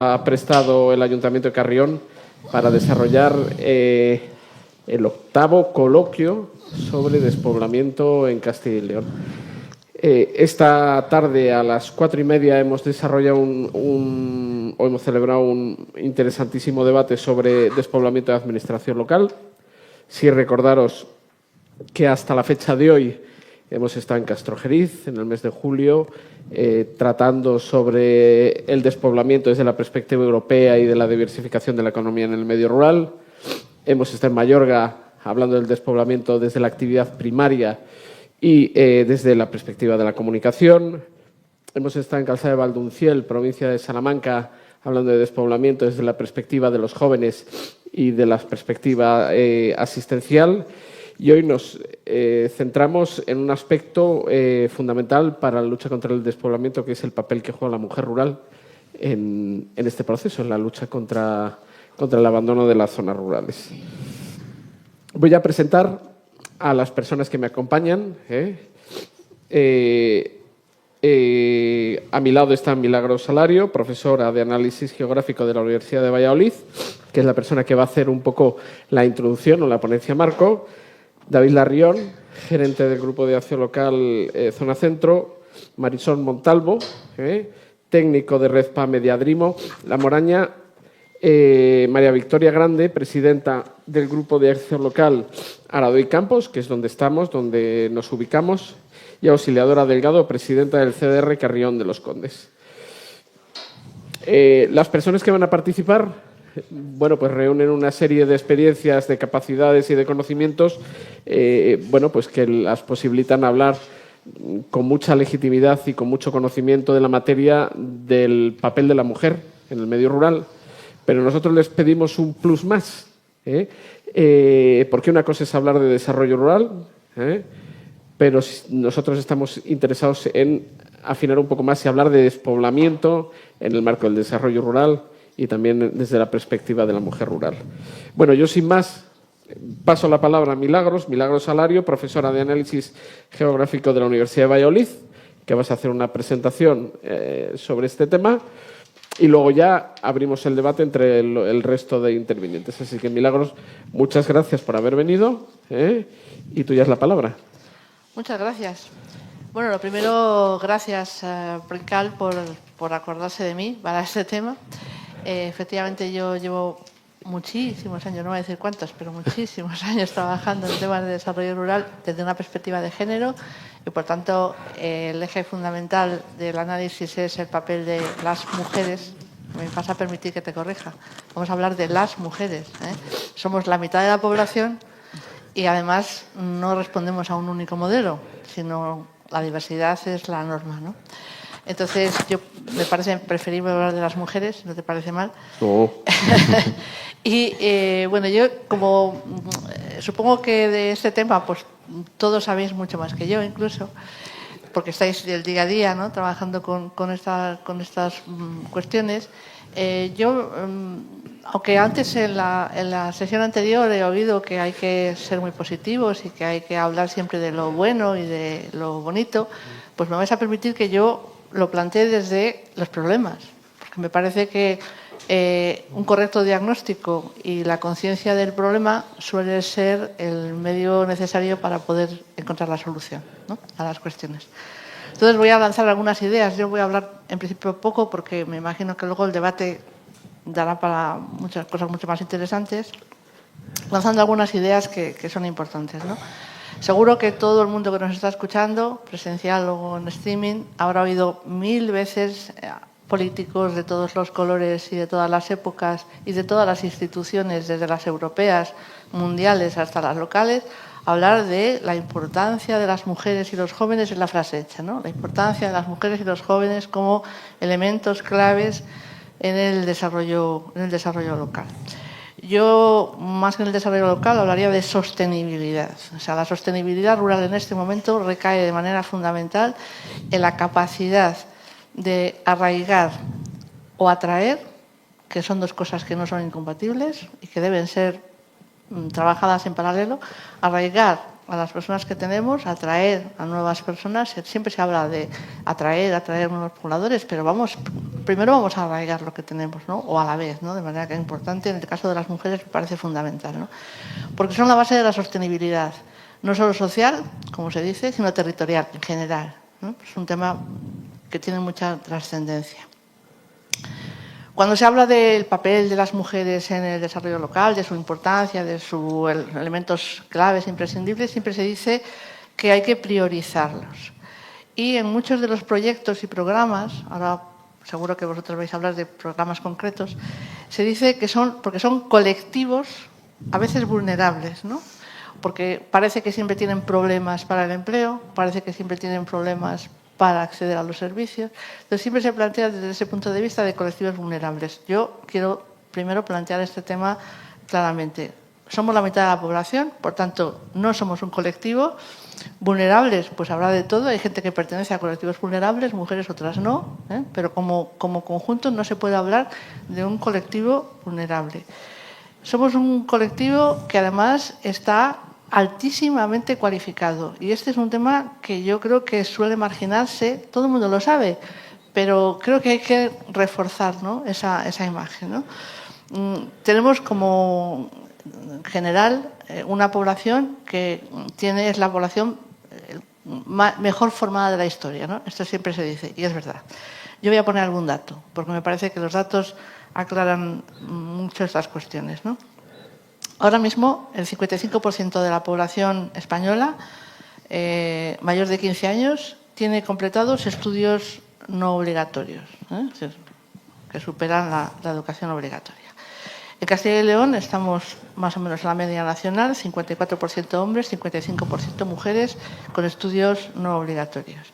ha prestado el Ayuntamiento de Carrión para desarrollar el 8º coloquio sobre despoblamiento en Castilla y León. Esta tarde a las 4:30 hemos desarrollado hemos celebrado un interesantísimo debate sobre despoblamiento de administración local. Sí, recordaros que hasta la fecha de hoy hemos estado en Castrojeriz, en el mes de julio, tratando sobre el despoblamiento desde la perspectiva europea y de la diversificación de la economía en el medio rural. Hemos estado en Mayorga hablando del despoblamiento desde la actividad primaria y desde la perspectiva de la comunicación. Hemos estado en Calzada de Valdunciel, provincia de Salamanca, hablando de despoblamiento desde la perspectiva de los jóvenes y de la perspectiva asistencial. Y hoy nos centramos en un aspecto fundamental para la lucha contra el despoblamiento, que es el papel que juega la mujer rural en este proceso, en la lucha contra el abandono de las zonas rurales. Voy a presentar a las personas que me acompañan. A mi lado está Milagros Alario, profesora de Análisis Geográfico de la Universidad de Valladolid, que es la persona que va a hacer un poco la introducción o la ponencia marco. David Larrión, gerente del Grupo de Acción Local Zona Centro. Marisol Montalvo, técnico de Red Mediadrimo La Moraña. María Victoria Grande, presidenta del Grupo de Acción Local Aradoy Campos, que es donde estamos, donde nos ubicamos, y Auxiliadora Delgado, presidenta del CDR Carrión de los Condes. Las personas que van a participar, bueno, pues reúnen una serie de experiencias, de capacidades y de conocimientos, bueno, pues que las posibilitan hablar con mucha legitimidad y con mucho conocimiento de la materia del papel de la mujer en el medio rural. Pero nosotros les pedimos un plus más, porque una cosa es hablar de desarrollo rural, pero nosotros estamos interesados en afinar un poco más y hablar de despoblamiento en el marco del desarrollo rural y también desde la perspectiva de la mujer rural. Bueno, yo sin más paso la palabra a Milagros Alario, profesora de Análisis Geográfico de la Universidad de Valladolid, que vas a hacer una presentación sobre este tema. Y luego ya abrimos el debate entre el resto de intervinientes. Así que, Milagros, muchas gracias por haber venido, y tuya es la palabra. Muchas gracias. Bueno, lo primero, gracias, Brincal, por acordarse de mí para este tema. Efectivamente, yo llevo muchísimos años, no voy a decir cuántos, pero muchísimos años trabajando en temas de desarrollo rural desde una perspectiva de género y, por tanto, el eje fundamental del análisis es el papel de las mujeres. Me vas a permitir que te corrija. Vamos a hablar de las mujeres. Somos la mitad de la población y, además, no respondemos a un único modelo, sino la diversidad es la norma, ¿no? Entonces, me parece preferible hablar de las mujeres, ¿no te parece mal? No. Y, bueno, yo como supongo que de este tema, pues todos sabéis mucho más que yo, incluso, porque estáis del día a día, ¿no?, trabajando con estas cuestiones. Aunque antes en la sesión anterior he oído que hay que ser muy positivos y que hay que hablar siempre de lo bueno y de lo bonito, pues me vais a permitir que yo lo plantee desde los problemas, porque me parece que un correcto diagnóstico y la conciencia del problema suele ser el medio necesario para poder encontrar la solución, ¿no?, a las cuestiones. Entonces voy a lanzar algunas ideas. Yo voy a hablar en principio poco porque me imagino que luego el debate dará para muchas cosas mucho más interesantes, lanzando algunas ideas que son importantes, ¿no? Seguro que todo el mundo que nos está escuchando, presencial o en streaming, habrá oído 1000 veces políticos de todos los colores y de todas las épocas y de todas las instituciones, desde las europeas, mundiales hasta las locales, hablar de la importancia de las mujeres y los jóvenes en la frase hecha, ¿no? La importancia de las mujeres y los jóvenes como elementos claves en el desarrollo local. Yo, más que en el desarrollo local, hablaría de sostenibilidad. O sea, la sostenibilidad rural en este momento recae de manera fundamental en la capacidad de arraigar o atraer, que son dos cosas que no son incompatibles y que deben ser trabajadas en paralelo, arraigar a las personas que tenemos, atraer a nuevas personas. Siempre se habla de atraer nuevos pobladores, pero primero vamos a arraigar lo que tenemos, ¿no? O a la vez, ¿no? De manera que es importante. En el caso de las mujeres me parece fundamental, ¿no? Porque son la base de la sostenibilidad, no solo social, como se dice, sino territorial en general, ¿no? Es un tema que tiene mucha trascendencia. Cuando se habla del papel de las mujeres en el desarrollo local, de su importancia, de sus elementos claves, imprescindibles, siempre se dice que hay que priorizarlos. Y en muchos de los proyectos y programas, ahora seguro que vosotros vais a hablar de programas concretos, se dice que porque son colectivos a veces vulnerables, ¿no? Porque parece que siempre tienen problemas para el empleo, parece que siempre tienen problemas para acceder a los servicios. Entonces siempre se plantea desde ese punto de vista de colectivos vulnerables. Yo quiero primero plantear este tema claramente. Somos la mitad de la población, por tanto no somos un colectivo. Vulnerables, pues habrá de todo. Hay gente que pertenece a colectivos vulnerables, mujeres otras no, pero como conjunto no se puede hablar de un colectivo vulnerable. Somos un colectivo que además está altísimamente cualificado. Y este es un tema que yo creo que suele marginarse, todo el mundo lo sabe, pero creo que hay que reforzar, ¿no? esa imagen, ¿no? Tenemos como general una población que es la población mejor formada de la historia, ¿no? Esto siempre se dice, y es verdad. Yo voy a poner algún dato, porque me parece que los datos aclaran mucho estas cuestiones, ¿no? Ahora mismo, el 55% de la población española mayor de 15 años tiene completados estudios no obligatorios, que superan la educación obligatoria. En Castilla y León estamos más o menos en la media nacional, 54% hombres, 55% mujeres, con estudios no obligatorios.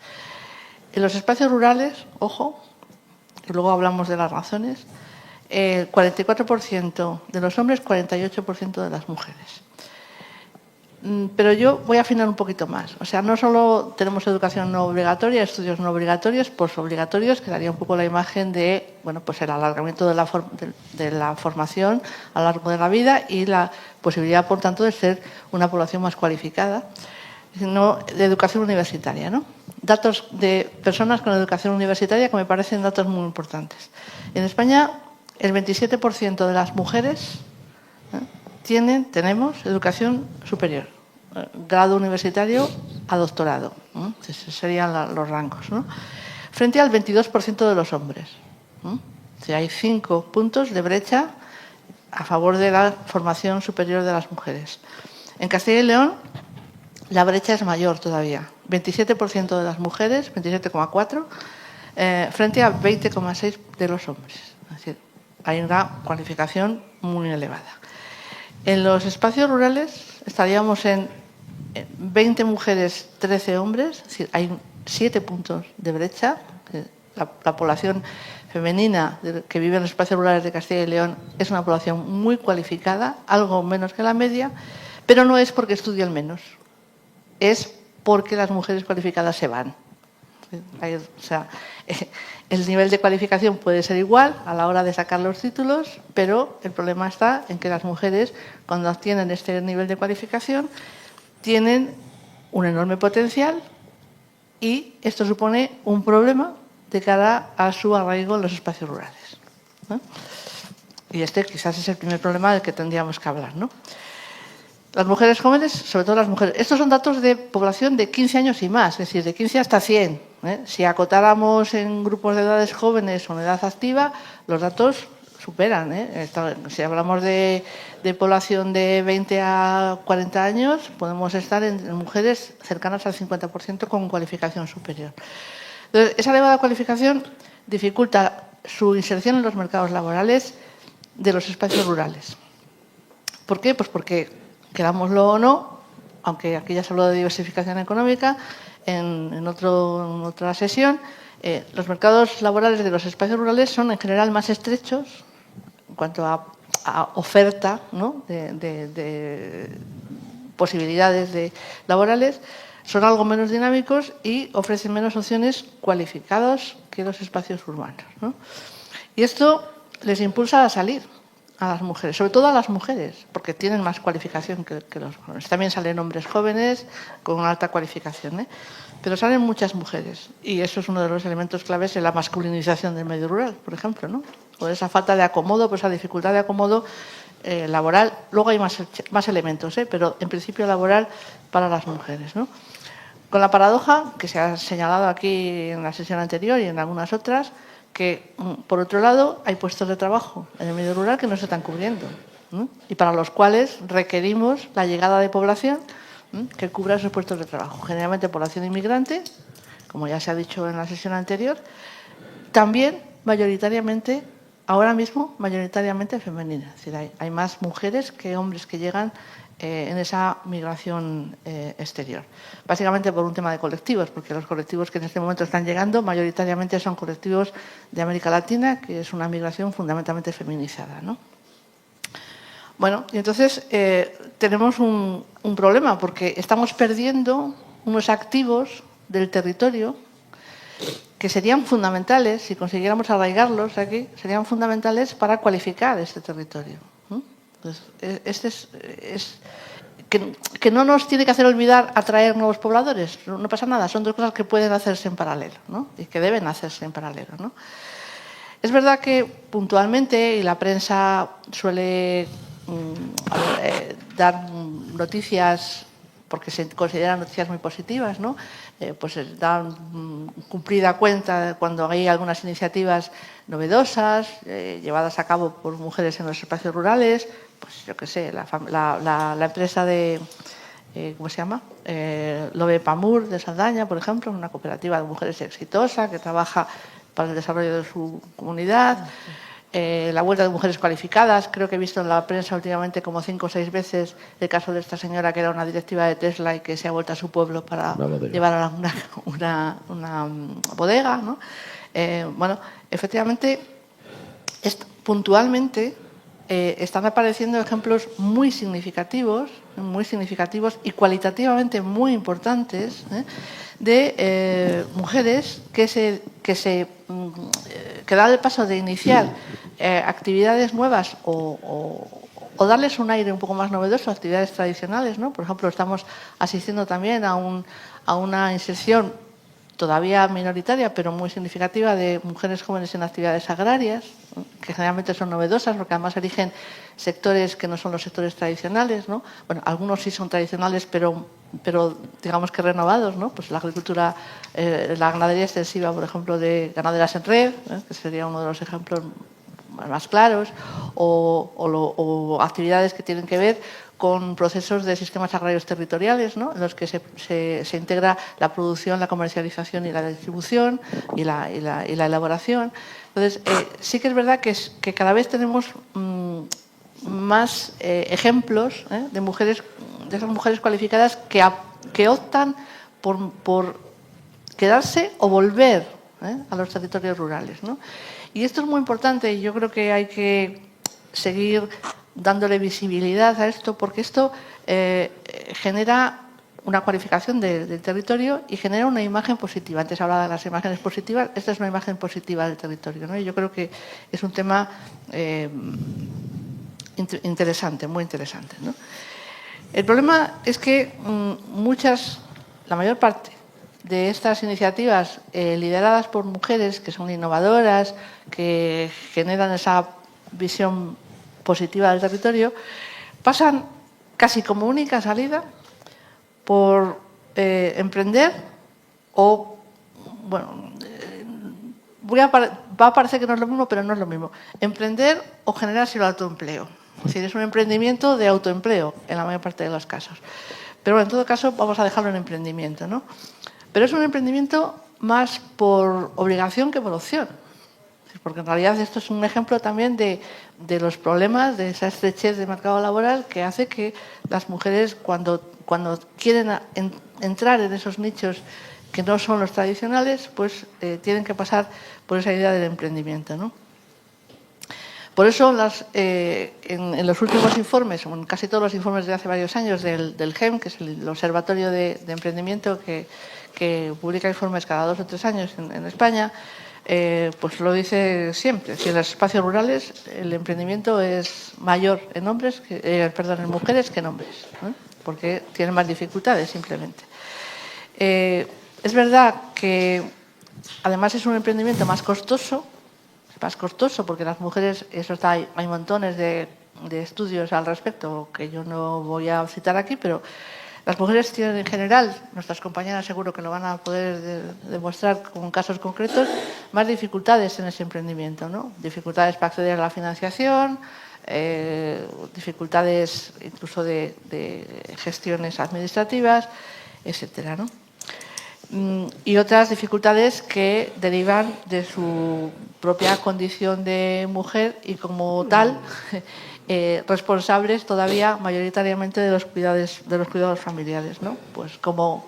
En los espacios rurales, ojo, y luego hablamos de las razones, 44% de los hombres, 48% de las mujeres. Pero yo voy a afinar un poquito más. O sea, no solo tenemos educación no obligatoria, estudios no obligatorios, posobligatorios, que daría un poco la imagen de, bueno, pues el alargamiento de la formación a lo largo de la vida y la posibilidad, por tanto, de ser una población más cualificada, sino de educación universitaria, ¿no? Datos de personas con educación universitaria que me parecen datos muy importantes. En España, el 27% de las mujeres tenemos educación superior, grado universitario a doctorado. Esos serían los rangos, ¿no? Frente al 22% de los hombres. O sea, hay 5 puntos de brecha a favor de la formación superior de las mujeres. En Castilla y León, la brecha es mayor todavía. 27% de las mujeres, 27,4%, frente a 20,6% de los hombres. Es decir, hay una cualificación muy elevada. En los espacios rurales estaríamos en 20 mujeres, 13 hombres, es decir, hay 7 puntos de brecha. La población femenina que vive en los espacios rurales de Castilla y León es una población muy cualificada, algo menos que la media, pero no es porque estudien menos, es porque las mujeres cualificadas se van. O sea, el nivel de cualificación puede ser igual a la hora de sacar los títulos, pero el problema está en que las mujeres, cuando obtienen este nivel de cualificación, tienen un enorme potencial y esto supone un problema de cara a su arraigo en los espacios rurales, ¿no? Y este quizás es el primer problema del que tendríamos que hablar, ¿no? Las mujeres jóvenes, sobre todo las mujeres. Estos son datos de población de 15 años y más, es decir, de 15 hasta 100. Si acotáramos en grupos de edades jóvenes o en edad activa, los datos superan. Si hablamos de población de 20 a 40 años, podemos estar en mujeres cercanas al 50% con cualificación superior. Entonces, esa elevada cualificación dificulta su inserción en los mercados laborales de los espacios rurales. ¿Por qué? Pues porque, querámoslo o no, aunque aquí ya se habló de diversificación económica, en otra sesión, los mercados laborales de los espacios rurales son en general más estrechos en cuanto a oferta, ¿no? de posibilidades laborales, son algo menos dinámicos y ofrecen menos opciones cualificadas que los espacios urbanos, ¿no? Y esto les impulsa a salir a las mujeres, sobre todo a las mujeres, porque tienen más cualificación que los jóvenes. También salen hombres jóvenes con alta cualificación, pero salen muchas mujeres. Y eso es uno de los elementos claves en la masculinización del medio rural, por ejemplo, ¿no? O esa falta de acomodo, pues esa dificultad de acomodo laboral. Luego hay más elementos, pero en principio laboral para las mujeres, ¿no? Con la paradoja que se ha señalado aquí en la sesión anterior y en algunas otras, que, por otro lado, hay puestos de trabajo en el medio rural que no se están cubriendo, ¿no? Y para los cuales requerimos la llegada de población que cubra esos puestos de trabajo. Generalmente población inmigrante, como ya se ha dicho en la sesión anterior, también mayoritariamente, ahora mismo, mayoritariamente femenina. Es decir, hay más mujeres que hombres que llegan en esa migración exterior. Básicamente por un tema de colectivos, porque los colectivos que en este momento están llegando mayoritariamente son colectivos de América Latina, que es una migración fundamentalmente feminizada, ¿no? Bueno, y entonces tenemos un problema, porque estamos perdiendo unos activos del territorio que serían fundamentales, si consiguiéramos arraigarlos aquí, serían fundamentales para cualificar este territorio. Entonces, que no nos tiene que hacer olvidar atraer nuevos pobladores, no pasa nada, son dos cosas que pueden hacerse en paralelo, ¿no? Y que deben hacerse en paralelo, ¿no? Es verdad que puntualmente, y la prensa suele dar noticias, porque se consideran noticias muy positivas, ¿no? Pues dan cumplida cuenta cuando hay algunas iniciativas novedosas, llevadas a cabo por mujeres en los espacios rurales, pues yo qué sé, la empresa de, ¿cómo se llama? Lobe Pamur de Saldaña, por ejemplo, una cooperativa de mujeres exitosa que trabaja para el desarrollo de su comunidad. La vuelta de mujeres cualificadas, creo que he visto en la prensa últimamente como 5 o 6 veces el caso de esta señora que era una directiva de Tesla y que se ha vuelto a su pueblo para llevar a una bodega, ¿no? Bueno, efectivamente, puntualmente están apareciendo ejemplos muy significativos y cualitativamente muy importantes de mujeres que dan el paso de iniciar actividades nuevas o darles un aire un poco más novedoso a actividades tradicionales, ¿no? Por ejemplo, estamos asistiendo también a una inserción todavía minoritaria, pero muy significativa, de mujeres jóvenes en actividades agrarias, ¿no? Que generalmente son novedosas, porque además eligen sectores que no son los sectores tradicionales, ¿no? Bueno, algunos sí son tradicionales, pero digamos que renovados, ¿no? Pues la agricultura, la ganadería extensiva, por ejemplo, de ganaderas en red, que sería uno de los ejemplos más claros, o actividades que tienen que ver con procesos de sistemas agrarios territoriales, ¿no? En los que se integra la producción, la comercialización y la distribución y la elaboración. Entonces, sí que es verdad que cada vez tenemos más ejemplos de mujeres, de esas mujeres cualificadas que optan por quedarse o volver a los territorios rurales, ¿no? Y esto es muy importante y yo creo que hay que seguir dándole visibilidad a esto, porque esto genera una cualificación del territorio y genera una imagen positiva. Antes hablaba de las imágenes positivas, esta es una imagen positiva del territorio, ¿no? Y yo creo que es un tema interesante, muy interesante, ¿no? El problema es que la mayor parte de estas iniciativas lideradas por mujeres, que son innovadoras, que generan esa visión positiva del territorio, pasan casi como única salida por emprender o, bueno, va a parecer que no es lo mismo, pero no es lo mismo. Emprender o generarse el autoempleo. Es decir, es un emprendimiento de autoempleo en la mayor parte de los casos. Pero bueno, en todo caso vamos a dejarlo en emprendimiento, ¿no? Pero es un emprendimiento más por obligación que por opción. Porque en realidad esto es un ejemplo también de los problemas, de esa estrechez de mercado laboral que hace que las mujeres cuando quieren entrar en esos nichos que no son los tradicionales, pues tienen que pasar por esa idea del emprendimiento, ¿no? Por eso en los últimos informes, o en casi todos los informes de hace varios años del GEM, que es el Observatorio de Emprendimiento que publica informes cada 2 o 3 años en España, pues lo dice siempre. Si en los espacios rurales el emprendimiento es mayor en hombres, en mujeres que en hombres, ¿eh? Porque tienen más dificultades simplemente. Es verdad que además es un emprendimiento más costoso porque las mujeres, hay montones de estudios al respecto que yo no voy a citar aquí, pero las mujeres tienen en general, nuestras compañeras seguro que lo van a poder demostrar con casos concretos, más dificultades en ese emprendimiento, ¿no? Dificultades para acceder a la financiación, dificultades incluso de gestiones administrativas, etcétera, ¿no? Y otras dificultades que derivan de su propia condición de mujer y como tal responsables todavía mayoritariamente de los cuidados familiares, ¿no? Pues como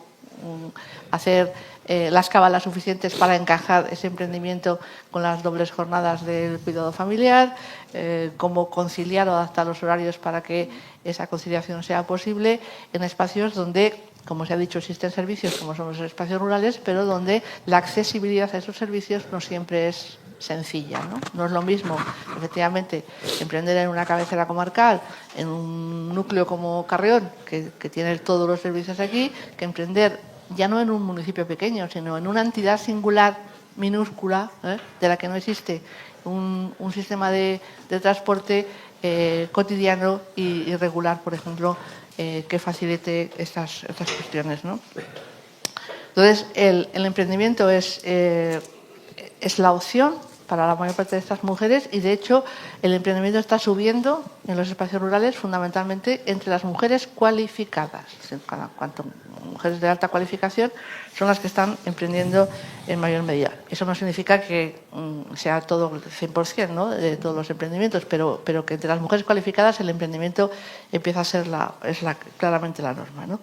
hacer las cábalas suficientes para encajar ese emprendimiento con las dobles jornadas del cuidado familiar, cómo conciliar o adaptar los horarios para que esa conciliación sea posible en espacios donde, como se ha dicho, existen servicios como son los espacios rurales, pero donde la accesibilidad a esos servicios no siempre es sencilla, ¿no? No es lo mismo, efectivamente, emprender en una cabecera comarcal, en un núcleo como Carrión, que tiene todos los servicios aquí, que emprender ya no en un municipio pequeño, sino en una entidad singular, minúscula, de la que no existe un sistema de transporte cotidiano y regular, por ejemplo, que facilite estas cuestiones, ¿no? Entonces, el emprendimiento es la opción para la mayor parte de estas mujeres y, de hecho, el emprendimiento está subiendo en los espacios rurales fundamentalmente entre las mujeres cualificadas. Cuanto mujeres de alta cualificación son las que están emprendiendo en mayor medida. Eso no significa que sea todo el 100%, ¿no?, de todos los emprendimientos, pero que entre las mujeres cualificadas el emprendimiento empieza a ser claramente la norma, ¿no?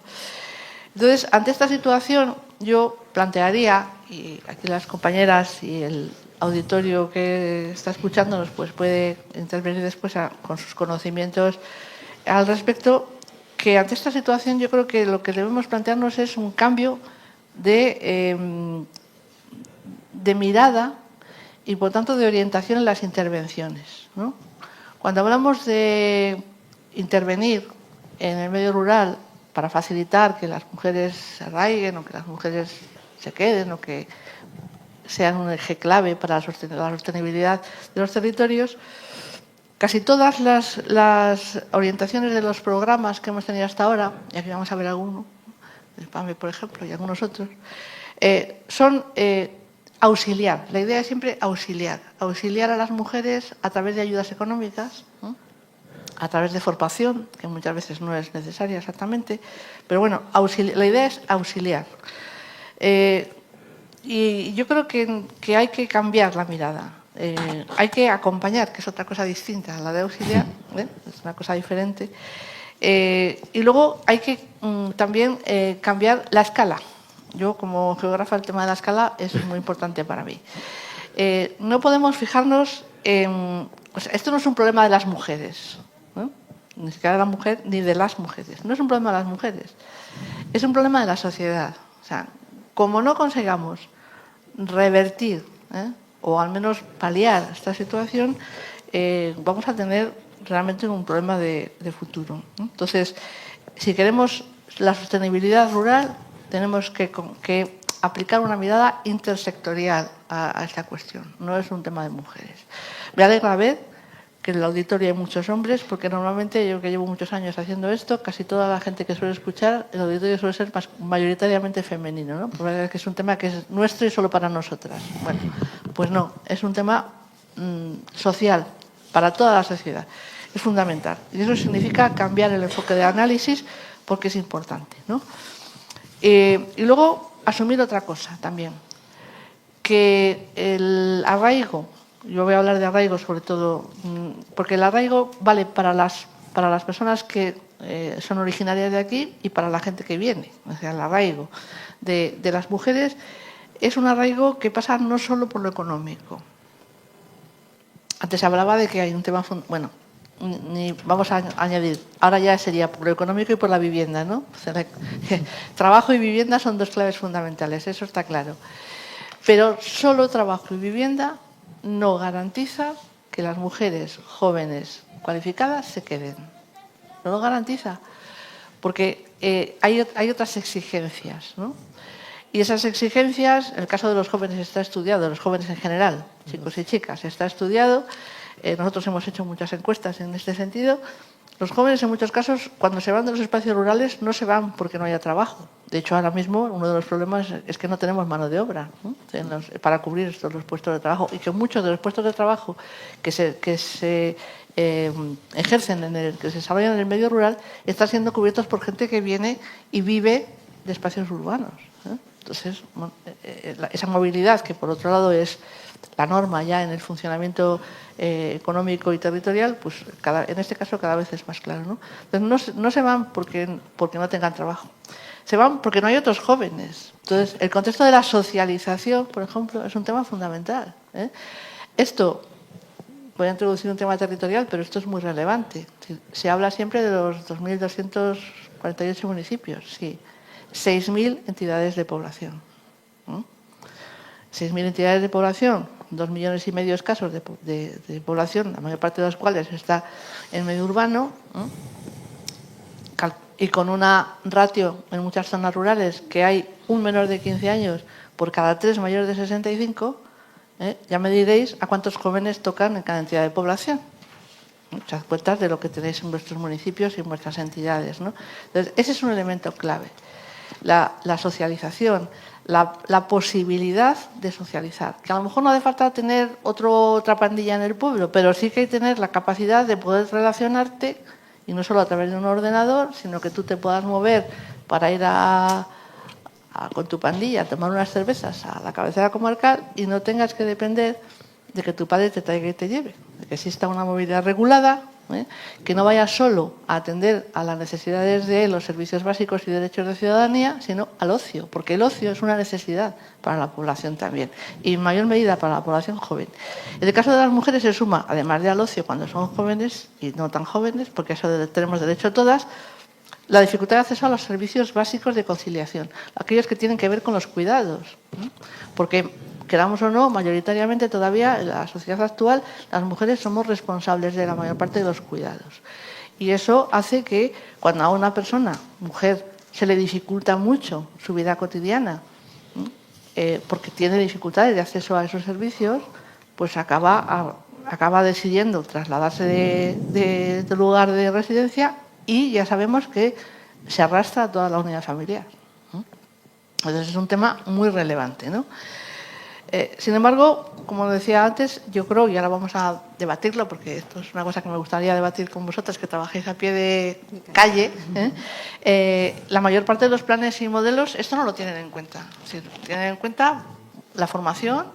Entonces, ante esta situación, yo plantearía, y aquí las compañeras y el auditorio que está escuchándonos pues puede intervenir después con sus conocimientos al respecto, que ante esta situación yo creo que lo que debemos plantearnos es un cambio de mirada y, por tanto, de orientación en las intervenciones, ¿no? Cuando hablamos de intervenir en el medio rural para facilitar que las mujeres se arraiguen o que las mujeres se queden o que sean un eje clave para la sostenibilidad de los territorios, casi todas las orientaciones de los programas que hemos tenido hasta ahora, y aquí vamos a ver alguno, el PAME, por ejemplo, y algunos otros, son auxiliar. La idea es siempre auxiliar a las mujeres a través de ayudas económicas, ¿no?, a través de formación, que muchas veces no es necesaria exactamente, pero bueno, la idea es auxiliar. Y yo creo que hay que cambiar la mirada. Hay que acompañar, que es otra cosa distinta a la de auxiliar, es una cosa diferente. Y luego hay que también cambiar la escala. Yo, como geógrafa, el tema de la escala es muy importante para mí. No podemos fijarnos en... O sea, esto no es un problema de las mujeres, ¿no?, ni siquiera de la mujer ni de las mujeres. No es un problema de las mujeres, es un problema de la sociedad. O sea, como no consigamos revertir o al menos paliar esta situación, vamos a tener realmente un problema de futuro, ¿no? Entonces, si queremos la sostenibilidad rural, tenemos que aplicar una mirada intersectorial a esta cuestión. No es un tema de mujeres. Me alegra ver que en el auditorio hay muchos hombres, porque normalmente, yo que llevo muchos años haciendo esto, casi toda la gente que suele escuchar, el auditorio suele ser mayoritariamente femenino, ¿no? Porque es un tema que es nuestro y solo para nosotras. Bueno, pues no, es un tema social, para toda la sociedad. Es fundamental. Y eso significa cambiar el enfoque de análisis, porque es importante, ¿no? Y luego, asumir otra cosa también, que el arraigo, yo voy a hablar de arraigo sobre todo, porque el arraigo vale para las personas que son originarias de aquí y para la gente que viene. O sea, el arraigo de las mujeres es un arraigo que pasa no solo por lo económico. Antes se hablaba de que hay un tema... Bueno, vamos a añadir, ahora ya sería por lo económico y por la vivienda, ¿no? Trabajo y vivienda son dos claves fundamentales, eso está claro. Pero solo trabajo y vivienda no garantiza que las mujeres jóvenes cualificadas se queden. No lo garantiza, porque hay otras exigencias, ¿no? Y esas exigencias, en el caso de los jóvenes está estudiado, de los jóvenes en general, chicos y chicas, está estudiado. Nosotros hemos hecho muchas encuestas en este sentido. Los jóvenes, en muchos casos, cuando se van de los espacios rurales, no se van porque no haya trabajo. De hecho, ahora mismo uno de los problemas es que no tenemos mano de obra, ¿no?, para cubrir todos los puestos de trabajo, y que muchos de los puestos de trabajo que se ejercen, que se desarrollan en el medio rural, están siendo cubiertos por gente que viene y vive de espacios urbanos, ¿eh? Entonces, esa movilidad, que por otro lado es la norma ya en el funcionamiento económico y territorial, pues en este caso cada vez es más claro, ¿no? Entonces, no se van porque no tengan trabajo, se van porque no hay otros jóvenes. Entonces, el contexto de la socialización, por ejemplo, es un tema fundamental, ¿eh? Esto, voy a introducir un tema territorial, pero esto es muy relevante. Se habla siempre de los 2.248 municipios, sí. 6.000 entidades de población. 6.000 entidades de población, 2,5 millones escasos de población, la mayor parte de las cuales está en medio urbano, y con una ratio en muchas zonas rurales que hay un menor de 15 años por cada 3 mayores de 65, ya me diréis a cuántos jóvenes tocan en cada entidad de población. Muchas cuentas de lo que tenéis en vuestros municipios y en vuestras entidades, ¿no? Entonces, ese es un elemento clave. La socialización, la posibilidad de socializar. Que a lo mejor no hace falta tener otra pandilla en el pueblo, pero sí que hay que tener la capacidad de poder relacionarte, y no solo a través de un ordenador, sino que tú te puedas mover para ir con tu pandilla a tomar unas cervezas a la cabecera comarcal y no tengas que depender de que tu padre te traiga y te lleve, de que exista una movilidad regulada, que no vaya solo a atender a las necesidades de los servicios básicos y derechos de ciudadanía, sino al ocio, porque el ocio es una necesidad para la población también, y en mayor medida para la población joven. En el caso de las mujeres se suma, además de al ocio cuando son jóvenes y no tan jóvenes, porque eso tenemos derecho todas, la dificultad de acceso a los servicios básicos de conciliación, aquellos que tienen que ver con los cuidados, porque, queramos o no, mayoritariamente todavía en la sociedad actual las mujeres somos responsables de la mayor parte de los cuidados. Y eso hace que cuando a una persona, mujer, se le dificulta mucho su vida cotidiana, porque tiene dificultades de acceso a esos servicios, pues acaba decidiendo trasladarse de lugar de residencia, y ya sabemos que se arrastra a toda la unidad familiar. Entonces es un tema muy relevante, ¿no? Sin embargo, como decía antes, yo creo, y ahora vamos a debatirlo, porque esto es una cosa que me gustaría debatir con vosotras, que trabajáis a pie de calle, la mayor parte de los planes y modelos esto no lo tienen en cuenta. Es decir, tienen en cuenta la formación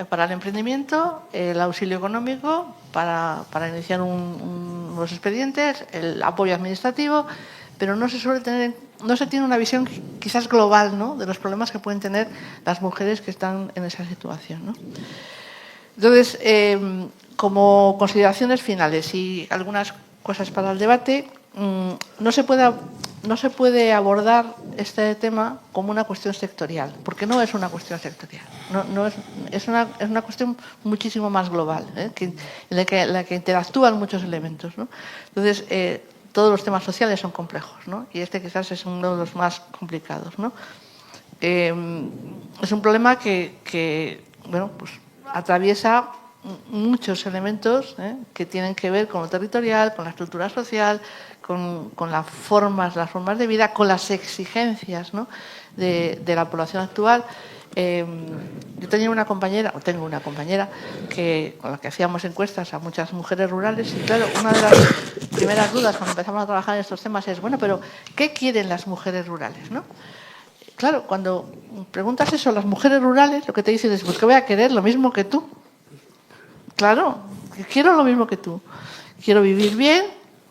para el emprendimiento, el auxilio económico para iniciar los expedientes, el apoyo administrativo, pero no se tiene una visión quizás global, ¿no?, de los problemas que pueden tener las mujeres que están en esa situación, ¿no? Entonces, como consideraciones finales y algunas cosas para el debate, no se puede abordar este tema como una cuestión sectorial, porque no es una cuestión sectorial, es una cuestión muchísimo más global, en la que interactúan muchos elementos, ¿no? Entonces, todos los temas sociales son complejos, ¿no? Y este quizás es uno de los más complicados, ¿no? Es un problema que bueno, pues atraviesa muchos elementos que tienen que ver con lo territorial, con la estructura social, con las formas de vida, con las exigencias, ¿no?, de la población actual. Yo tengo una compañera con la que hacíamos encuestas a muchas mujeres rurales, y claro, una de las primeras dudas cuando empezamos a trabajar en estos temas es, bueno, pero ¿qué quieren las mujeres rurales, no? Claro, cuando preguntas eso a las mujeres rurales, lo que te dicen es, pues que voy a querer lo mismo que tú. Claro, quiero lo mismo que tú. Quiero vivir bien,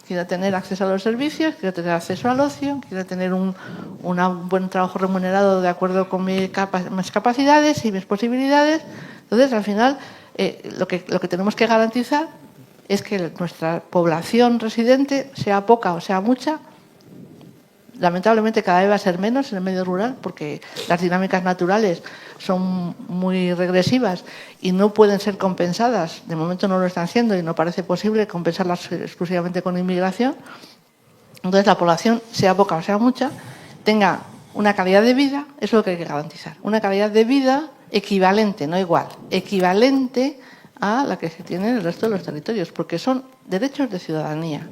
quiero tener acceso a los servicios, quiero tener acceso al ocio, quiero tener un buen trabajo remunerado de acuerdo con mis capacidades y mis posibilidades. Entonces, al final, lo que tenemos que garantizar es que nuestra población residente, sea poca o sea mucha, lamentablemente cada vez va a ser menos en el medio rural porque las dinámicas naturales son muy regresivas y no pueden ser compensadas. De momento no lo están siendo y no parece posible compensarlas exclusivamente con inmigración. Entonces la población, sea poca o sea mucha, tenga una calidad de vida, eso es lo que hay que garantizar. Una calidad de vida equivalente, no igual, equivalente a la que se tiene en el resto de los territorios, porque son derechos de ciudadanía.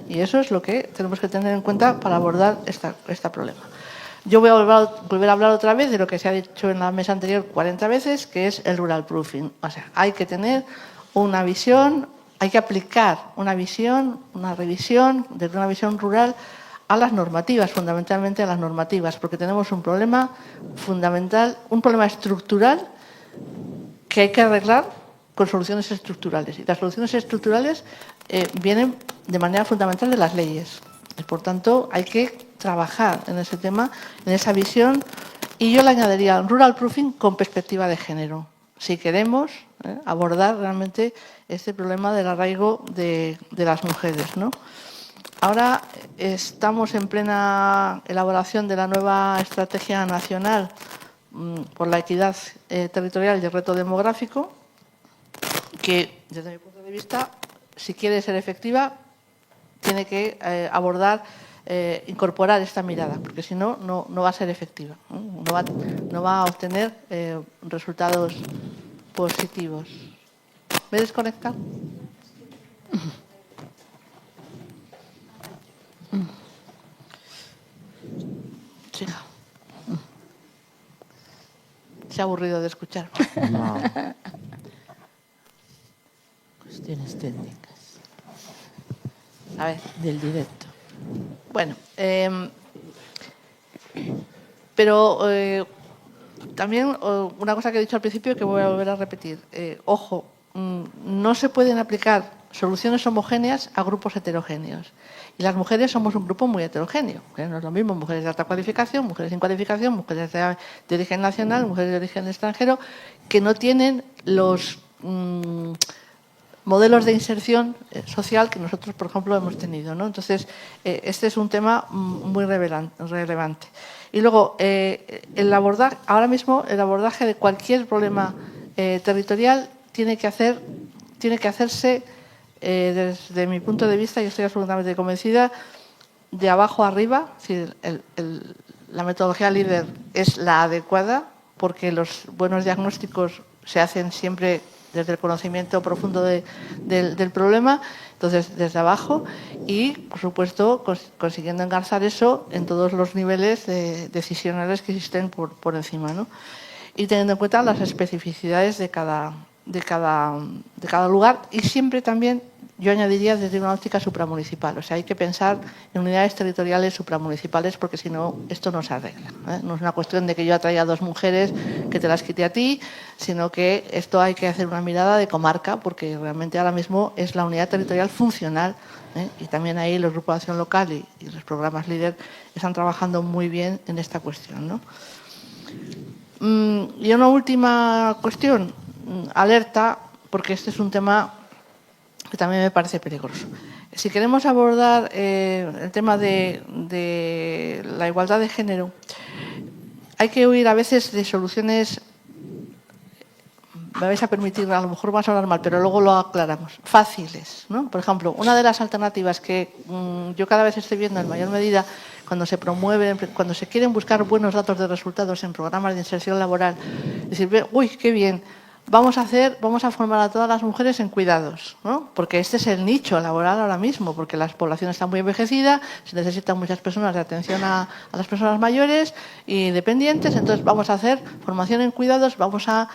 Y eso es lo que tenemos que tener en cuenta para abordar este problema. Yo voy a volver a hablar otra vez de lo que se ha dicho en la mesa anterior 40 veces, que es el rural proofing. O sea, hay que tener una visión, hay que aplicar una visión, una revisión desde una visión rural a las normativas, fundamentalmente a las normativas, porque tenemos un problema fundamental, un problema estructural que hay que arreglar con soluciones estructurales. Y las soluciones estructurales vienen de manera fundamental de las leyes. Y por tanto, hay que trabajar en ese tema, en esa visión. Y yo le añadiría rural proofing con perspectiva de género, si queremos abordar realmente este problema del arraigo de las mujeres, ¿no? Ahora estamos en plena elaboración de la nueva estrategia nacional por la equidad territorial y el reto demográfico, que desde mi punto de vista, si quiere ser efectiva, tiene que abordar, incorporar esta mirada, porque si no, no va a ser efectiva, no va a obtener resultados positivos. ¿Me he desconectado? Sí. Se ha aburrido de escuchar. No. Cuestiones técnicas. A ver. Del directo. Bueno, pero también una cosa que he dicho al principio que voy a volver a repetir. Ojo, no se pueden aplicar soluciones homogéneas a grupos heterogéneos. Y las mujeres somos un grupo muy heterogéneo. No es lo mismo mujeres de alta cualificación, mujeres sin cualificación, mujeres de origen nacional, mujeres de origen extranjero, que no tienen los modelos de inserción social que nosotros, por ejemplo, hemos tenido, ¿no? Entonces, este es un tema muy relevante. Y luego, ahora mismo el abordaje de cualquier problema territorial tiene que hacerse, desde mi punto de vista, yo estoy absolutamente convencida, de abajo a arriba. Es decir, la metodología líder es la adecuada porque los buenos diagnósticos se hacen siempre desde el conocimiento profundo del problema, entonces desde abajo y, por supuesto, consiguiendo engarzar eso en todos los niveles decisionales que existen por encima, ¿no? Y teniendo en cuenta las especificidades de cada lugar y siempre también, yo añadiría desde una óptica supramunicipal. O sea, hay que pensar en unidades territoriales supramunicipales porque si no, esto no se arregla, ¿eh? No es una cuestión de que yo atraiga a 2 mujeres que te las quite a ti, sino que esto hay que hacer una mirada de comarca porque realmente ahora mismo es la unidad territorial funcional, ¿eh? Y también ahí los grupos de acción local y los programas líder están trabajando muy bien en esta cuestión, ¿no? Y una última cuestión, alerta, porque este es un tema que también me parece peligroso. Si queremos abordar el tema de la igualdad de género, hay que huir a veces de soluciones, me vais a permitir, a lo mejor vamos a hablar mal, pero luego lo aclaramos, fáciles, ¿no? Por ejemplo, una de las alternativas que yo cada vez estoy viendo en mayor medida cuando se promueven, cuando se quieren buscar buenos datos de resultados en programas de inserción laboral, decir, uy, qué bien, vamos a formar a todas las mujeres en cuidados, ¿no? Porque este es el nicho laboral ahora mismo, porque la población está muy envejecida, se necesitan muchas personas de atención a las personas mayores y dependientes, entonces vamos a hacer formación en cuidados, vamos a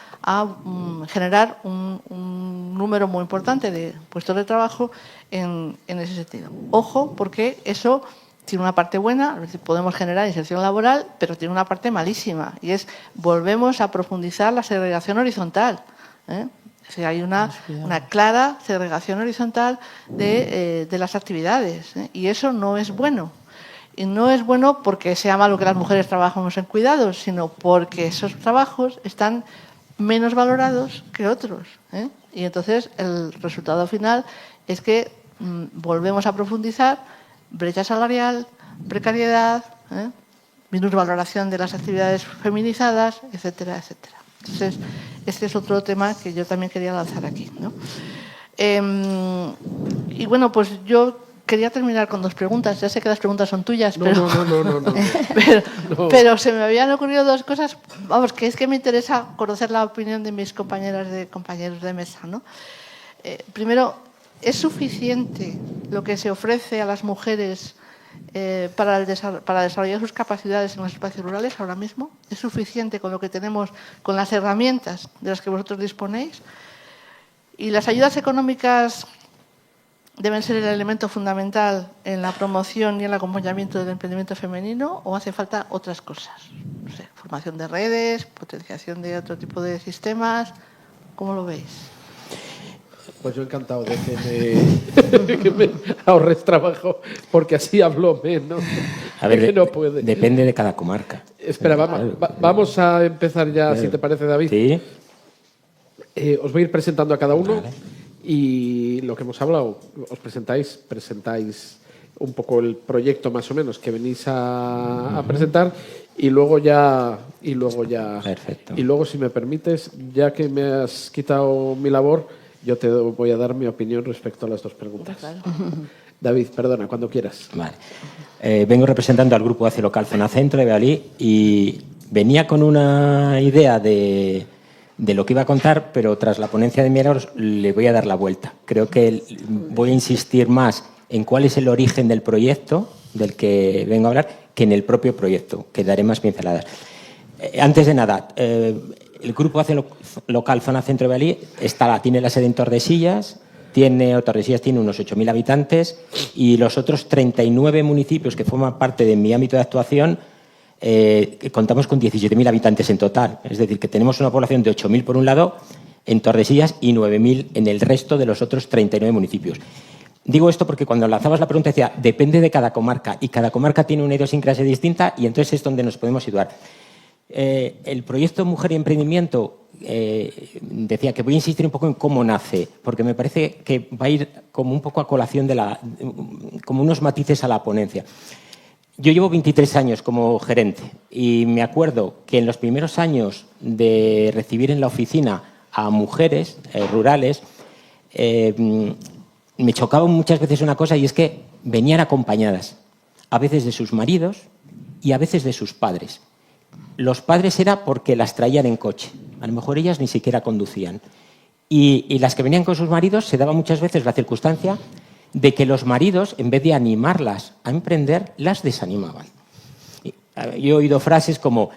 generar un número muy importante de puestos de trabajo en ese sentido. Ojo, porque eso tiene una parte buena, es decir, podemos generar inserción laboral, pero tiene una parte malísima, y es volvemos a profundizar la segregación horizontal, ¿eh? O sea, hay una clara segregación horizontal de las actividades, ¿eh? Y eso no es bueno. Y no es bueno porque sea malo que las mujeres trabajemos en cuidados, sino porque esos trabajos están menos valorados que otros, ¿eh? Y entonces el resultado final es que volvemos a profundizar brecha salarial, precariedad, minusvaloración de las actividades feminizadas, etcétera, etcétera. Entonces, este es otro tema que yo también quería lanzar aquí, ¿no? Y bueno, pues yo quería terminar con 2 preguntas. Ya sé que las preguntas son tuyas, pero, pero se me habían ocurrido 2 cosas. Vamos, que es que me interesa conocer la opinión de mis compañeros de mesa, ¿no? Primero, ¿es suficiente lo que se ofrece a las mujeres para desarrollar sus capacidades en los espacios rurales ahora mismo? ¿Es suficiente con lo que tenemos, con las herramientas de las que vosotros disponéis? ¿Y las ayudas económicas deben ser el elemento fundamental en la promoción y el acompañamiento del emprendimiento femenino, o hace falta otras cosas? No sé, formación de redes, potenciación de otro tipo de sistemas. ¿Cómo lo veis? Pues yo encantado de que me ahorres trabajo, porque así hablo menos. A ver, no puede. Depende de cada comarca. Espera, vamos a empezar ya, si te parece, David. Sí. Os voy a ir presentando a cada uno. Vale. Y lo que hemos hablado, os presentáis un poco el proyecto más o menos que venís a presentar y luego ya. Perfecto. Y luego, si me permites, ya que me has quitado mi labor, yo te voy a dar mi opinión respecto a las 2 preguntas. Claro. David, perdona, cuando quieras. Vale. Vengo representando al grupo ACE Local Zona Centro de Bealí y venía con una idea de lo que iba a contar, pero tras la ponencia de Milagros le voy a dar la vuelta. Creo que voy a insistir más en cuál es el origen del proyecto del que vengo a hablar que en el propio proyecto, que daré más pinceladas. Antes de nada, el grupo ACE Local Zona Centro de Bealí tiene la sede en Tordesillas. Tordesillas tiene unos 8.000 habitantes y los otros 39 municipios que forman parte de mi ámbito de actuación contamos con 17.000 habitantes en total. Es decir, que tenemos una población de 8.000 por un lado en Tordesillas y 9.000 en el resto de los otros 39 municipios. Digo esto porque cuando lanzabas la pregunta decía, depende de cada comarca, y cada comarca tiene una idiosincrasia distinta y entonces es donde nos podemos situar. El proyecto Mujer y Emprendimiento, decía que voy a insistir un poco en cómo nace, porque me parece que va a ir como un poco a colación como unos matices a la ponencia. Yo llevo 23 años como gerente y me acuerdo que en los primeros años de recibir en la oficina a mujeres rurales, me chocaba muchas veces una cosa, y es que venían acompañadas, a veces de sus maridos y a veces de sus padres. Los padres era porque las traían en coche, a lo mejor ellas ni siquiera conducían. Y las que venían con sus maridos se daba muchas veces la circunstancia de que los maridos, en vez de animarlas a emprender, las desanimaban. Yo he oído frases como,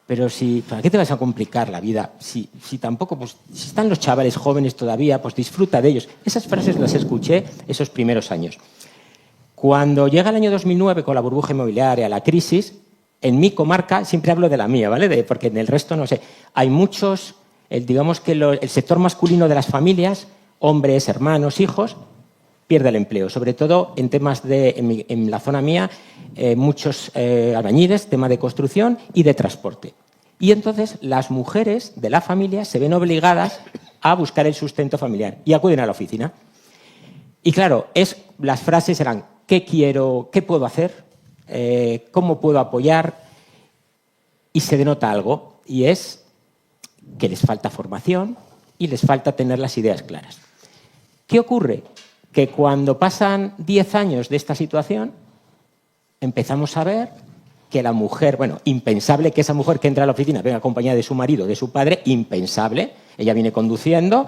pero ¿para qué te vas a complicar la vida? Si tampoco, pues si están los chavales jóvenes todavía, pues disfruta de ellos. Esas frases las escuché esos primeros años. Cuando llega el año 2009 con la burbuja inmobiliaria, la crisis, en mi comarca, siempre hablo de la mía, ¿vale? Porque en el resto no sé. Hay muchos, digamos que el sector masculino de las familias, hombres, hermanos, hijos, pierde el empleo, sobre todo en temas en la zona mía, muchos albañiles, tema de construcción y de transporte. Y entonces las mujeres de la familia se ven obligadas a buscar el sustento familiar y acuden a la oficina. Y claro, las frases eran, ¿qué quiero? ¿Qué puedo hacer? ¿Cómo puedo apoyar? Y se denota algo, y es que les falta formación y les falta tener las ideas claras. ¿Qué ocurre? Que cuando pasan 10 años de esta situación, empezamos a ver que la mujer, impensable que esa mujer que entra a la oficina venga acompañada de su marido, de su padre, impensable, ella viene conduciendo,